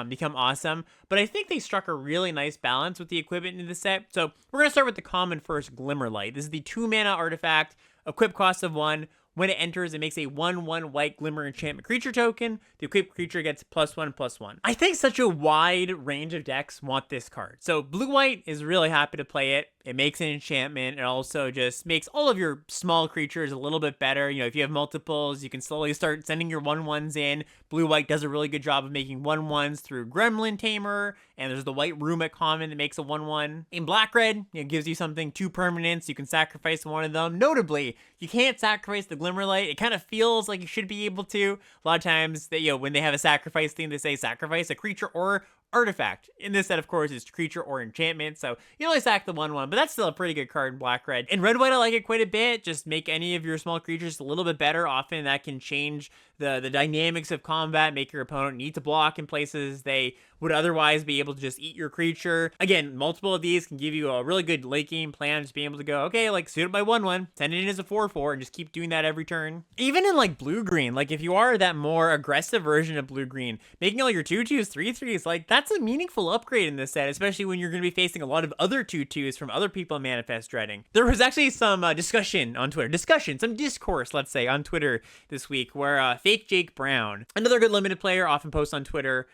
become awesome. But I think they struck a really nice balance with the equipment in the set. So we're going to start with the common first, Glimmerlight. This is the 2-mana artifact, equip cost of 1. When it enters, it makes a 1/1 white Glimmer enchantment creature token. The equipped creature gets +1/+1. I think such a wide range of decks want this card. So blue-white is really happy to play it. It makes an enchantment. It also just makes all of your small creatures a little bit better. If you have multiples, you can slowly start sending your 1/1s in. Blue-white does a really good job of making 1/1s through Gremlin Tamer, and there's the white room at common that makes a 1/1. In Black-Red, it gives you something 2 permanents. You can sacrifice one of them. Notably, you can't sacrifice the Glimmerlight. It kind of feels like you should be able to. A lot of times, when they have a sacrifice theme, they say sacrifice a creature or artifact. In this set, of course, it's creature or enchantment, so you only sack the 1/1, but that's still a pretty good card in Black-Red. In Red-White, I like it quite a bit. Just make any of your small creatures a little bit better. Often that can change the dynamics of combat, make your opponent need to block in places they would otherwise be able to just eat your creature. Again, multiple of these can give you a really good late game plan, just being able to go, okay, like suit it by 1/1, send it in as a 4/4, and just keep doing that every turn. Even in like blue-green, like if you are that more aggressive version of blue-green, making all your 2/2s, 3/3s, like that's a meaningful upgrade in this set, especially when you're going to be facing a lot of other 2/2s from other people in Manifest Dreading. There was actually some discussion on Twitter, some discourse, let's say, on Twitter this week, where Fake Jake Brown, another good Limited player, often posts on Twitter,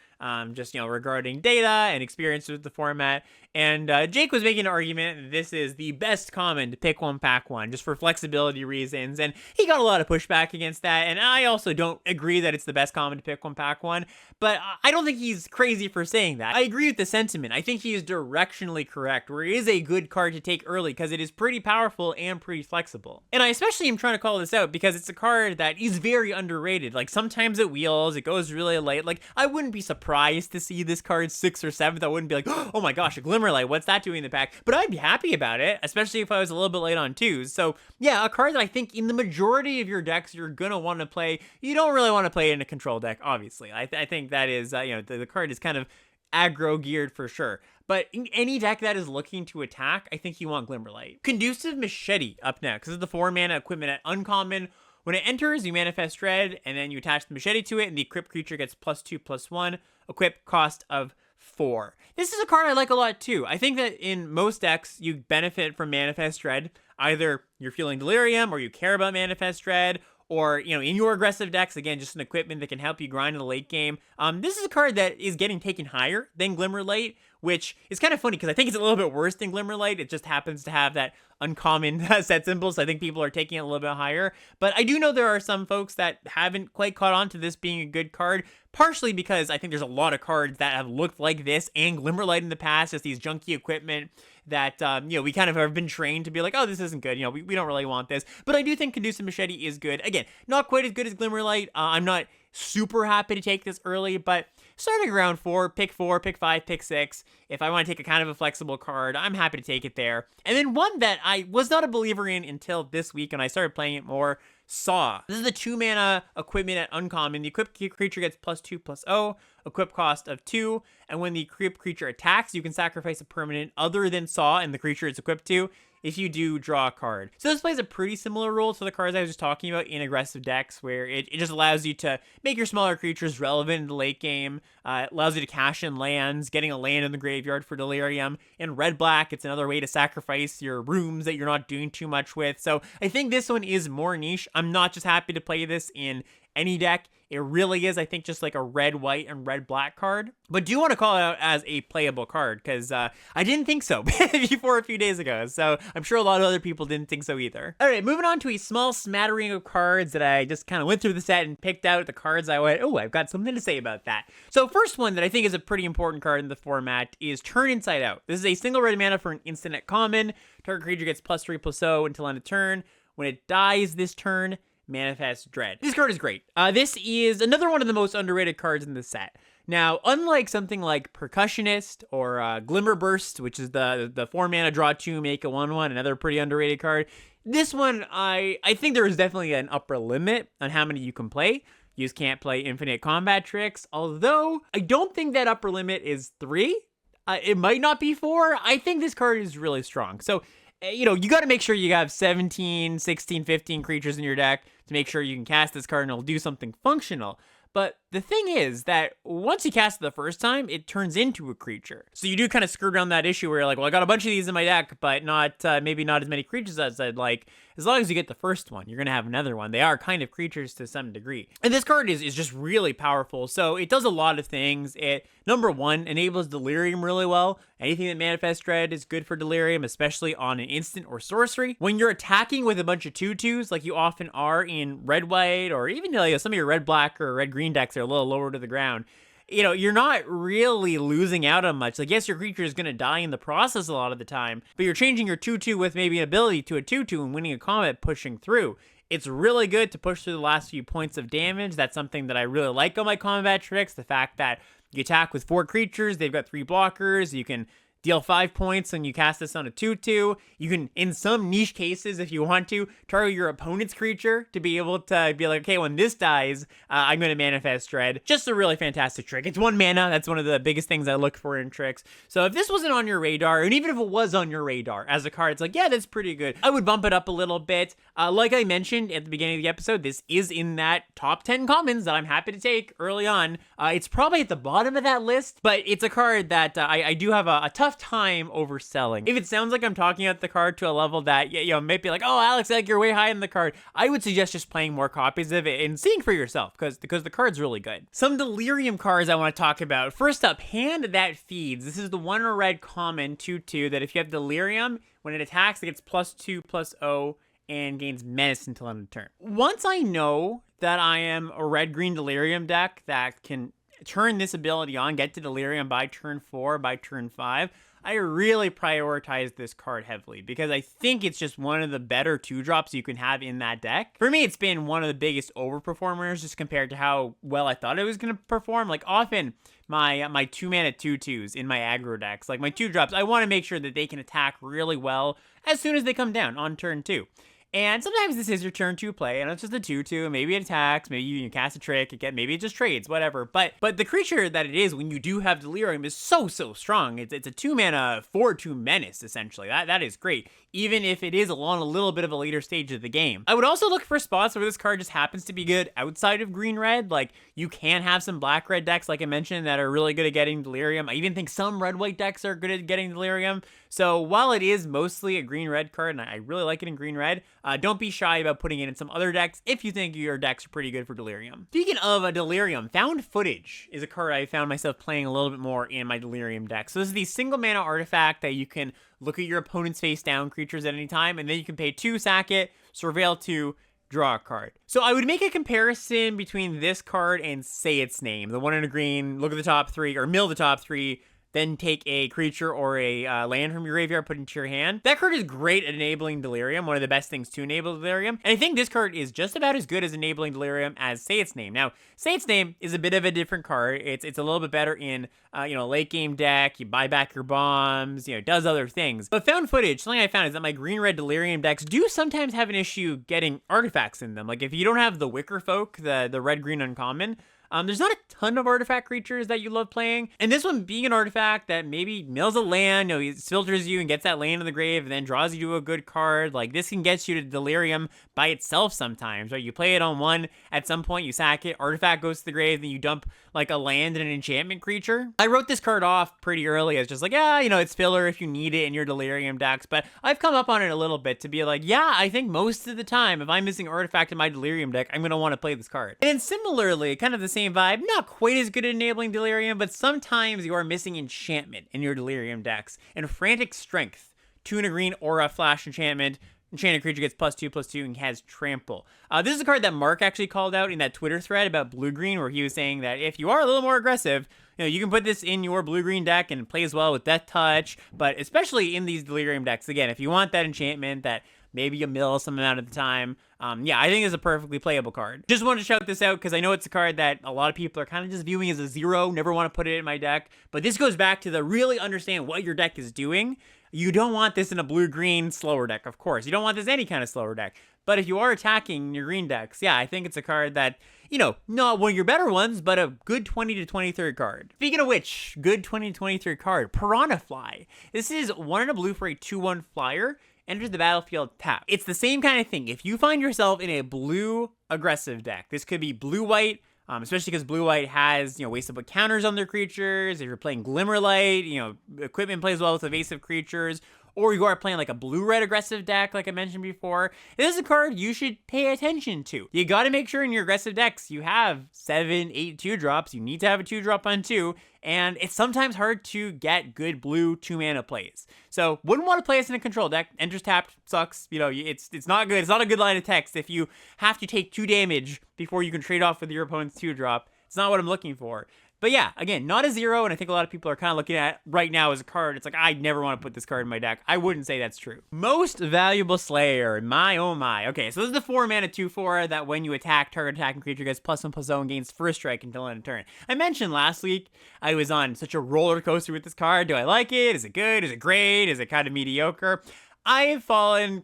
just, regarding data and experience with the format. And Jake was making an argument that this is the best common to pick one, pack one, just for flexibility reasons. And he got a lot of pushback against that. And I also don't agree that it's the best common to pick one, pack one. But I don't think he's crazy for saying that. I agree with the sentiment. I think he is directionally correct, where it is a good card to take early because it is pretty powerful and pretty flexible. And I especially am trying to call this out because it's a card that is very underrated. Like sometimes it wheels, it goes really late. Like I wouldn't be surprised to see this card 6th or 7th. I wouldn't be like, oh my gosh, a Glimmerlight, what's that doing in the pack? But I'd be happy about it, especially if I was a little bit late on 2s. So yeah, a card that I think in the majority of your decks you're gonna want to play. You don't really want to play it in a control deck, obviously. I think that is, the card is kind of aggro geared for sure. But in any deck that is looking to attack, I think you want Glimmerlight. Conducive Machete up next. This is the 4-mana equipment at uncommon. When it enters, you manifest Dread, and then you attach the machete to it, and the equipped creature gets +2/+1, equip cost of 4. This is a card I like a lot too. I think that in most decks, you benefit from Manifest Dread. Either you're feeling Delirium, or you care about Manifest Dread, or, in your aggressive decks, again, just an equipment that can help you grind in the late game. This is a card that is getting taken higher than Glimmerlight, which is kind of funny because I think it's a little bit worse than Glimmerlight. It just happens to have that uncommon set symbol, so I think people are taking it a little bit higher. But I do know there are some folks that haven't quite caught on to this being a good card, partially because I think there's a lot of cards that have looked like this and Glimmerlight in the past, just these junky equipment that, we kind of have been trained to be like, oh, this isn't good. We don't really want this. But I do think Conducive Machete is good. Again, not quite as good as Glimmerlight. I'm not super happy to take this early, but starting around 4, pick 5, pick 6. If I want to take a kind of a flexible card, I'm happy to take it there. And then one that I was not a believer in until this week, and I started playing it more, Saw. This is the 2-mana equipment at uncommon. The equipped creature gets +2/+0, equip cost of 2, and when the equipped creature attacks, you can sacrifice a permanent other than Saw and the creature it's equipped to. If you do, draw a card. So this plays a pretty similar role to the cards I was just talking about in aggressive decks, where it just allows you to make your smaller creatures relevant in the late game. It allows you to cash in lands, getting a land in the graveyard for Delirium. In red-black, it's another way to sacrifice your rooms that you're not doing too much with. So I think this one is more niche. I'm not just happy to play this in any deck. It really is, I think, just like a red, white, and red, black card. But do want to call it out as a playable card, because I didn't think so before a few days ago. So I'm sure a lot of other people didn't think so either. All right, moving on to a small smattering of cards that I just kind of went through the set and picked out the cards I went, oh, I've got something to say about that. So first one that I think is a pretty important card in the format is Turn Inside Out. This is a single red mana for an instant at common. Target creature gets +3/+0 until end of turn. When it dies this turn, Manifest Dread. This card is great. This is another one of the most underrated cards in the set. Now, unlike something like Percussionist or Glimmer Burst, which is the 4 mana draw 2, make a 1/1, another pretty underrated card, this one, I think there is definitely an upper limit on how many you can play. You just can't play infinite combat tricks, although I don't think that upper limit is 3. It might not be 4. I think this card is really strong. So, you got to make sure you have 17, 16, 15 creatures in your deck to make sure you can cast this card and it'll do something functional. But the thing is that once you cast it the first time, it turns into a creature. So you do kind of skirt around that issue where you're like, well, I got a bunch of these in my deck, but not maybe not as many creatures as I'd like. As long as you get the first one, you're going to have another one. They are kind of creatures to some degree. And this card is just really powerful. So it does a lot of things. It, number one, enables Delirium really well. Anything that Manifest Dread is good for Delirium, especially on an instant or sorcery. When you're attacking with a bunch of 2/2s, like you often are in red-white, or even some of your red-black or red-green decks are a little lower to the ground, you're not really losing out on much. Like, yes, your creature is going to die in the process a lot of the time, but you're changing your 2/2 with maybe an ability to a 2/2 and winning a combat pushing through. It's really good to push through the last few points of damage. That's something that I really like on my combat tricks. The fact that you attack with 4 creatures, they've got 3 blockers, you can deal 5 points and you cast this on a 2/2. You can, in some niche cases, if you want to, target your opponent's creature to be able to be like, okay, when this dies, I'm going to Manifest Dread. Just a really fantastic trick. It's 1 mana. That's one of the biggest things I look for in tricks. So if this wasn't on your radar, and even if it was on your radar as a card, it's like, yeah, that's pretty good, I would bump it up a little bit. Like I mentioned at the beginning of the episode, this is in that top 10 commons that I'm happy to take early on. It's probably at the bottom of that list, but it's a card that I do have a tough time overselling. If it sounds like I'm talking about the card to a level that, might be like, oh, Alex, like you're way high in the card, I would suggest just playing more copies of it and seeing for yourself, because the card's really good. Some Delirium cards I want to talk about. First up, Hand That Feeds. This is the 1 red common 2/2 that if you have Delirium, when it attacks, it gets +2/+0 and gains Menace until end of turn. Once I know that I am a red-green Delirium deck that can turn this ability on, get to Delirium by turn 4, by turn 5, I really prioritize this card heavily because I think it's just one of the better 2-drops you can have in that deck. For me, it's been one of the biggest overperformers just compared to how well I thought it was going to perform. Like, often my 2 mana 2/2s in my aggro decks, like my 2-drops, I want to make sure that they can attack really well as soon as they come down on turn 2. And sometimes this is your turn 2 play, and it's just a 2/2, maybe it attacks, maybe you cast a trick, maybe it just trades, whatever. But the creature that it is when you do have Delirium is so strong. It's a 2 mana 4/2 menace, essentially. That is great, even if it is along a little bit of a later stage of the game. I would also look for spots where this card just happens to be good outside of green-red. Like, you can have some black-red decks, like I mentioned, that are really good at getting Delirium. I even think some red-white decks are good at getting Delirium. So while it is mostly a green-red card, and I really like it in green-red, don't be shy about putting it in some other decks if you think your decks are pretty good for Delirium. Speaking of a Delirium, Found Footage is a card I found myself playing a little bit more in my Delirium deck. So this is the single mana artifact that you can look at your opponent's face down creatures at any time, and then you can pay 2, sack it, surveil 2, draw a card. So I would make a comparison between this card and Say Its Name, the one in a green, look at the top 3, or mill the top 3, then take a creature or a land from your graveyard, put into your hand. That card is great at enabling Delirium, one of the best things to enable Delirium. And I think this card is just about as good as enabling Delirium as Say Its Name. Now, Say Its Name is a bit of a different card. It's a little bit better in, late game deck. You buy back your bombs, it does other things. But Found Footage, something I found is that my green-red Delirium decks do sometimes have an issue getting artifacts in them. Like, if you don't have the Wicker Folk, the red-green uncommon, There's not a ton of artifact creatures that you love playing, and this one being an artifact that maybe mills a land, it filters you and gets that land in the grave and then draws you to a good card. Like, this can get you to Delirium by itself sometimes, right? You play it on one, at some point you sack it, artifact goes to the grave, then you dump like a land and an enchantment creature. I wrote this card off pretty early as just like, yeah, it's filler if you need it in your Delirium decks, but I've come up on it a little bit to be like, yeah, I think most of the time, if I'm missing artifact in my Delirium deck, I'm going to want to play this card. And then similarly, kind of the same vibe, not quite as good at enabling Delirium, but sometimes you are missing enchantment in your Delirium decks. And Frantic Strength, 2 and a green aura flash enchantment. Enchanted creature gets +2/+2 and has trample. This is a card that Mark actually called out in that Twitter thread about blue-green, where he was saying that if you are a little more aggressive, you can put this in your blue-green deck and it plays well with Death Touch, but especially in these Delirium decks, again, if you want that enchantment that maybe you mill some amount at the time, yeah, I think it's a perfectly playable card. Just wanted to shout this out because I know it's a card that a lot of people are kind of just viewing as a 0, never want to put it in my deck, but this goes back to the really understand what your deck is doing. You don't want this in a blue-green slower deck, of course. You don't want this in any kind of slower deck. But if you are attacking your green decks, yeah, I think it's a card that, not one of your better ones, but a good 20 to 23rd card. Speaking of which, good 20 to 23rd card, Piranha Fly. This is 1 and a blue for a 2/1 flyer. Enters the battlefield tapped. It's the same kind of thing. If you find yourself in a blue aggressive deck, this could be blue-white, especially because blue-white has, ways to put counters on their creatures. If you're playing Glimmerlight, equipment plays well with evasive creatures. Or you are playing like a blue-red aggressive deck, like I mentioned before. This is a card you should pay attention to. You got to make sure in your aggressive decks you have 7, 8 2-drops. You need to have a 2-drop on 2. And it's sometimes hard to get good blue 2-mana plays. So wouldn't want to play this in a control deck. Enters tapped, sucks. It's not good. It's not a good line of text if you have to take 2 damage before you can trade off with your opponent's 2-drop. It's not what I'm looking for. But yeah, again, not a 0, and I think a lot of people are kind of looking at it right now as a card. It's like, I never want to put this card in my deck. I wouldn't say that's true. Most Valuable Slayer, my oh my. Okay, so this is the 4-mana 2/4 that when you attack, target attacking creature gets +1/+0 and gains first strike until end of turn. I mentioned last week I was on such a roller coaster with this card. Do I like it? Is it good? Is it great? Is it kind of mediocre? I have fallen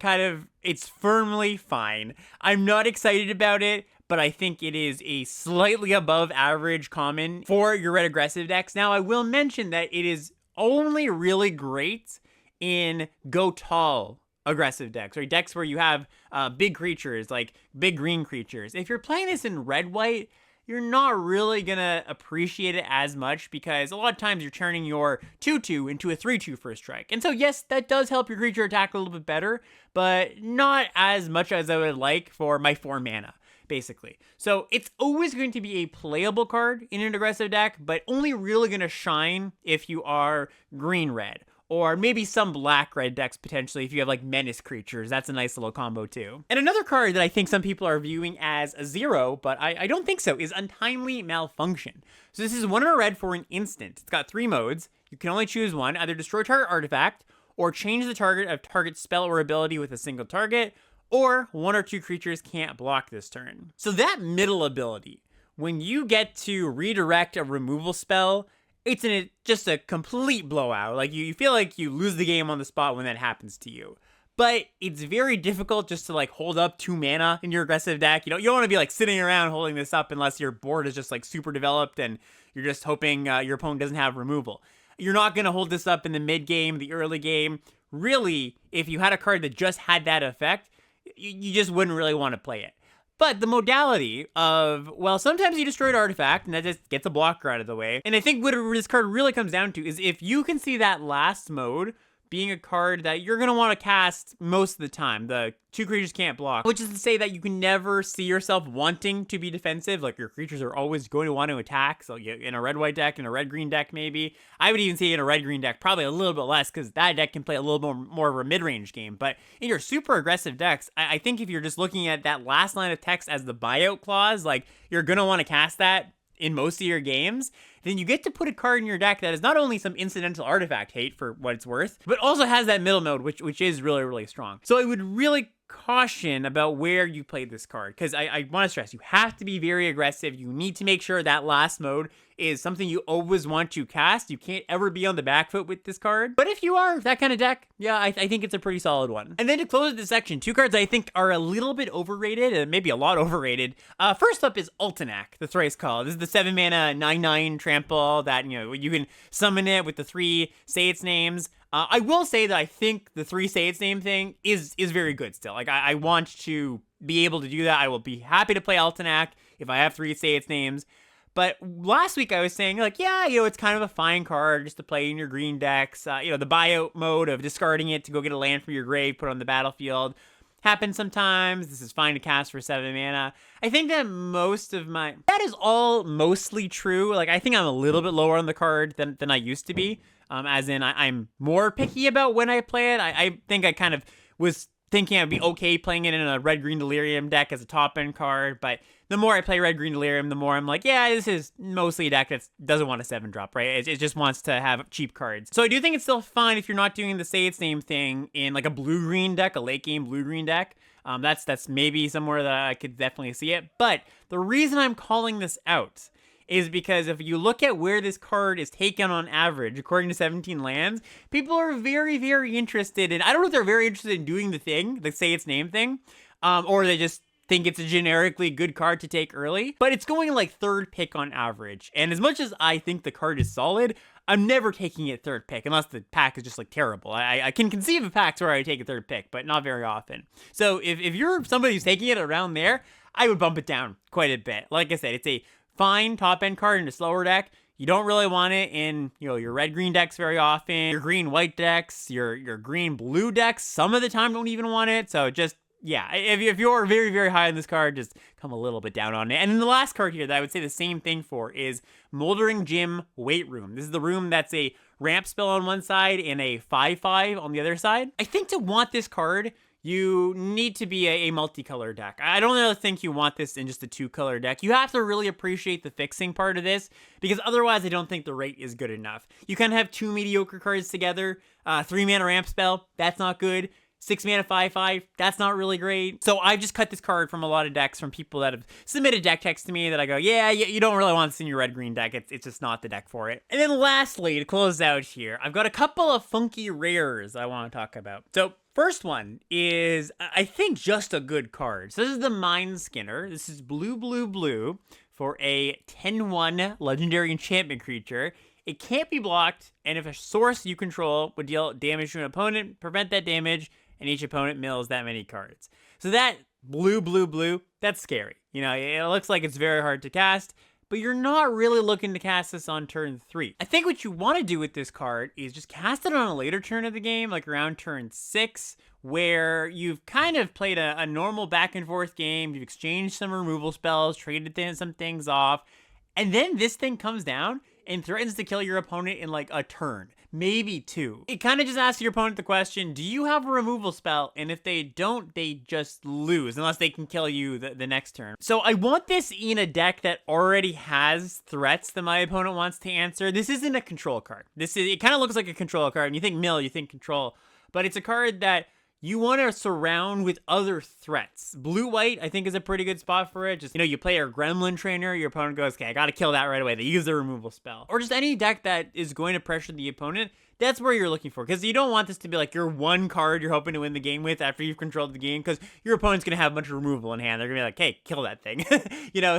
it's firmly fine. I'm not excited about it, but I think it is a slightly above average common for your red aggressive decks. Now, I will mention that it is only really great in go tall aggressive decks, or decks where you have big creatures, like big green creatures. If you're playing this in red-white, you're not really gonna appreciate it as much because a lot of times you're turning your 2/2 into a 3/2 first strike. And so yes, that does help your creature attack a little bit better, but not as much as I would like for my 4 mana, basically. So it's always going to be a playable card in an aggressive deck, but only really gonna shine if you are green-red. Or maybe some black-red decks, potentially, if you have, like, menace creatures. That's a nice little combo, too. And another card that I think some people are viewing as a 0, but I don't think so, is Untimely Malfunction. So this is 1 in a red for an instant. It's got 3 modes. You can only choose one. Either destroy target artifact, or change the target of target spell or ability with a single target, or 1 or 2 creatures can't block this turn. So that middle ability, when you get to redirect a removal spell, it's just a complete blowout. Like, you feel like you lose the game on the spot when that happens to you. But it's very difficult just to, like, hold up 2 mana in your aggressive deck. You don't want to be, like, sitting around holding this up unless your board is just, like, super developed and you're just hoping your opponent doesn't have removal. You're not going to hold this up in the mid game, the early game. Really, if you had a card that just had that effect, you just wouldn't really want to play it. But the modality of, well, sometimes you destroy an artifact, and that just gets a blocker out of the way. And I think what this card really comes down to is if you can see that last mode being a card that you're going to want to cast most of the time, the 2 creatures can't block, which is to say that you can never see yourself wanting to be defensive. Like, your creatures are always going to want to attack. So in a red-white deck, in a red-green deck maybe. I would even say in a red-green deck, probably a little bit less, because that deck can play a little more of a mid-range game. But in your super aggressive decks, I think if you're just looking at that last line of text as the buyout clause, like, you're going to want to cast that in most of your games, then you get to put a card in your deck that is not only some incidental artifact hate for what it's worth, but also has that middle mode, which is really, really strong. So I would really caution about where you play this card, because I want to stress, you have to be very aggressive. You need to make sure that last mode is something you always want to cast. You can't ever be on the back foot with this card. But if you are that kind of deck, yeah, I think it's a pretty solid one. And then to close this section, 2 cards I think are a little bit overrated, and maybe a lot overrated. First up is Ultinac, the Thrice Call. This is the 7 mana 9/9 trample that, you can summon it with the 3 Say Its Names. I will say that I think the 3 Say Its Name thing is very good still. Like, I want to be able to do that. I will be happy to play Ultinac if I have 3 Say Its Names. But last week I was saying, like, yeah, it's kind of a fine card just to play in your green decks. The buyout mode of discarding it to go get a land from your grave, put on the battlefield, happens sometimes. This is fine to cast for 7 mana. I think that that is all mostly true. Like, I think I'm a little bit lower on the card than I used to be. As in, I'm more picky about when I play it. I think I kind of was thinking I'd be okay playing it in a Red-Green Delirium deck as a top-end card, but the more I play Red-Green Delirium, the more I'm like, yeah, this is mostly a deck that doesn't want a 7-drop, right? It just wants to have cheap cards. So I do think it's still fine if you're not doing the Say Its Name thing in like a blue-green deck, a late-game blue-green deck. That's maybe somewhere that I could definitely see it. But the reason I'm calling this out is because if you look at where this card is taken on average, according to 17 lands, people are very, very interested in, I don't know if they're very interested in doing the thing, the Say Its Name thing, or they just think it's a generically good card to take early, but it's going like 3rd pick on average. And as much as I think the card is solid, I'm never taking it 3rd pick unless the pack is just like terrible. I can conceive of packs where I take a 3rd pick, but not very often. So if you're somebody who's taking it around there, I would bump it down quite a bit. Like I said, it's a fine top-end card in a slower deck. You don't really want it in, your red-green decks very often. Your green-white decks, your green-blue decks, some of the time don't even want it. So just, yeah, if you're very, very high on this card, just come a little bit down on it. And then the last card here that I would say the same thing for is Moldering Gym Wait Room. This is the room that's a ramp spell on one side and a 5/5 on the other side. I think to want this card, you need to be a multicolor deck. I don't really think you want this in just a 2-color deck. You have to really appreciate the fixing part of this, because otherwise I don't think the rate is good enough. You kind of have 2 mediocre cards together. 3 mana ramp spell, that's not good. 6 mana 5/5, that's not really great. So I've just cut this card from a lot of decks from people that have submitted deck text to me that I go, yeah, you don't really want this in your red-green deck. It's just not the deck for it. And then lastly, to close out here, I've got a couple of funky rares I want to talk about. So first one is, I think, just a good card. So this is the Mind Skinner. This is blue, blue, blue for a 10/1 legendary enchantment creature. It can't be blocked, and if a source you control would deal damage to an opponent, prevent that damage, and each opponent mills that many cards. So that blue, blue, blue, that's scary. It looks like it's very hard to cast, but you're not really looking to cast this on turn 3. I think what you want to do with this card is just cast it on a later turn of the game, like around turn 6, where you've kind of played a normal back and forth game, you've exchanged some removal spells, traded some things off, and then this thing comes down and threatens to kill your opponent in like a turn, maybe 2. It kind of just asks your opponent the question, do you have a removal spell? And if they don't, they just lose, unless they can kill you the next turn. So I want this in a deck that already has threats that my opponent wants to answer. This isn't a control card. It kind of looks like a control card, and you think mill, you think control, but it's a card that you want to surround with other threats. Blue-white, I think, is a pretty good spot for it. Just, you play a Gremlin Trainer, your opponent goes, okay, I gotta kill that right away. They use the removal spell. Or just any deck that is going to pressure the opponent, that's where you're looking for. Because you don't want this to be like your one card you're hoping to win the game with after you've controlled the game, because your opponent's going to have a bunch of removal in hand. They're going to be like, hey, kill that thing.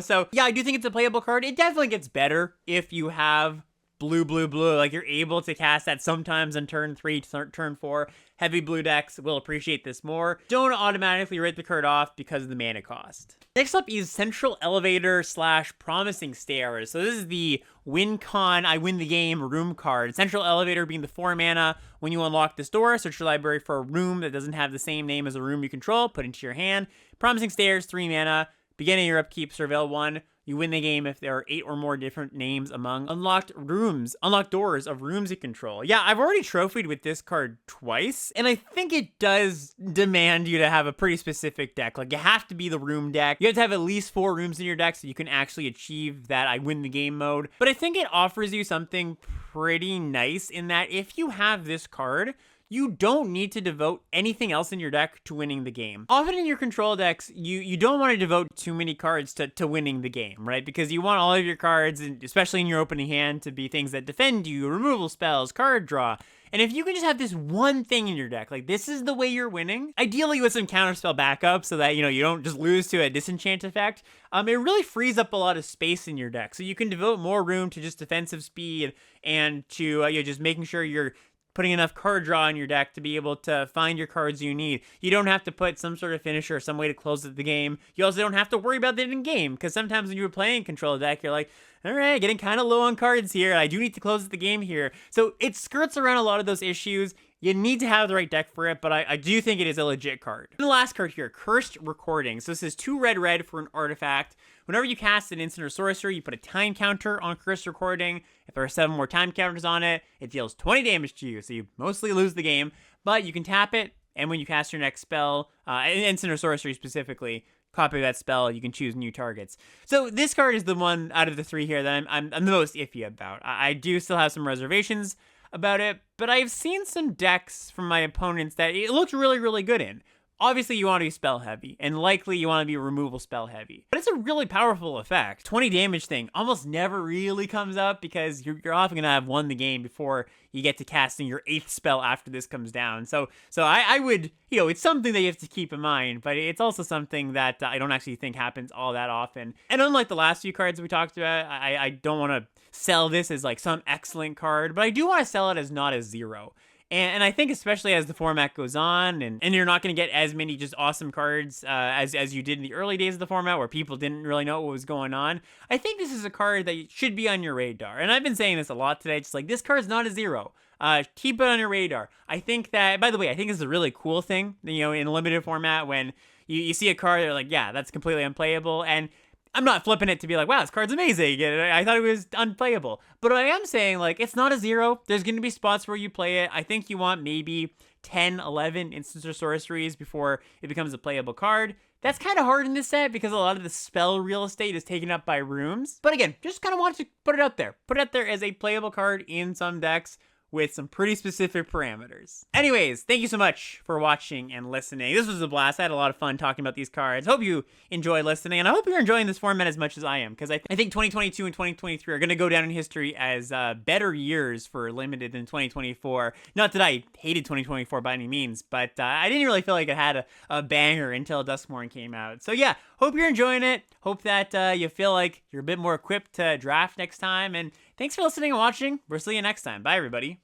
So yeah, I do think it's a playable card. It definitely gets better if you have blue, blue, blue. Like, you're able to cast that sometimes on turn 3, turn 4. Heavy blue decks will appreciate this more. Don't automatically write the card off because of the mana cost. Next up is Central Elevator / Promising Stairs. So this is the win con, I win the game room card. Central Elevator being the 4 mana. When you unlock this door, search your library for a room that doesn't have the same name as a room you control, put into your hand. Promising Stairs, 3 mana. Beginning your upkeep, surveil 1. You win the game if there are 8 or more different names among unlocked doors of rooms you control. Yeah, I've already trophied with this card twice, and I think it does demand you to have a pretty specific deck. Like, you have to be the room deck. You have to have at least 4 rooms in your deck so you can actually achieve that I win the game mode. But I think it offers you something pretty nice in that if you have this card, you don't need to devote anything else in your deck to winning the game. Often in your control decks, you don't want to devote too many cards to winning the game, right? Because you want all of your cards, and especially in your opening hand, to be things that defend you, removal spells, card draw. And if you can just have this one thing in your deck, like this is the way you're winning, ideally with some counterspell backup so that, you don't just lose to a disenchant effect, it really frees up a lot of space in your deck. So you can devote more room to just defensive speed and to just making sure you're putting enough card draw in your deck to be able to find your cards you need. You don't have to put some sort of finisher or some way to close the game. You also don't have to worry about it in game, because sometimes when you're playing control deck, you're like, all right, getting kind of low on cards here. I do need to close the game here. So it skirts around a lot of those issues. You need to have the right deck for it, but I do think it is a legit card. And the last card here, Cursed Recording. So this is 2 red for an artifact. Whenever you cast an instant or sorcery, you put a time counter on Cursed Recording. If there are 7 more time counters on it, it deals 20 damage to you, so you mostly lose the game. But you can tap it, and when you cast your next spell, an instant or sorcery specifically, copy that spell, you can choose new targets. So this card is the one out of the 3 here that I'm the most iffy about. I do still have some reservations about it, but I've seen some decks from my opponents that it looks really, really good in. Obviously, you want to be spell heavy, and likely you want to be removal spell heavy. But it's a really powerful effect. 20 damage thing almost never really comes up because you're often going to have won the game before you get to casting your 8th spell after this comes down. So I would, it's something that you have to keep in mind, but it's also something that I don't actually think happens all that often. And unlike the last few cards we talked about, I don't want to sell this as like some excellent card, but I do want to sell it as not a 0. And I think especially as the format goes on, and you're not going to get as many just awesome cards as you did in the early days of the format where people didn't really know what was going on, I think this is a card that should be on your radar. And I've been saying this a lot today, just like, this card's not a 0. Keep it on your radar. I think that, by the way, I think this is a really cool thing, in a limited format when you see a card, they're like, yeah, that's completely unplayable. And I'm not flipping it to be like, wow, this card's amazing. I thought it was unplayable. But I am saying, like, it's not a 0. There's going to be spots where you play it. I think you want maybe 10, 11 instants or sorceries before it becomes a playable card. That's kind of hard in this set because a lot of the spell real estate is taken up by rooms. But again, just kind of want to put it out there. Put it out there as a playable card in some decks with some pretty specific parameters. Anyways, thank you so much for watching and listening. This was a blast. I had a lot of fun talking about these cards. Hope you enjoy listening, and I hope you're enjoying this format as much as I am, because I think 2022 and 2023 are going to go down in history as better years for Limited than 2024. Not that I hated 2024 by any means, but I didn't really feel like it had a banger until Duskmourn came out. So yeah, hope you're enjoying it. Hope that you feel like you're a bit more equipped to draft next time, and thanks for listening and watching. We'll see you next time. Bye, everybody.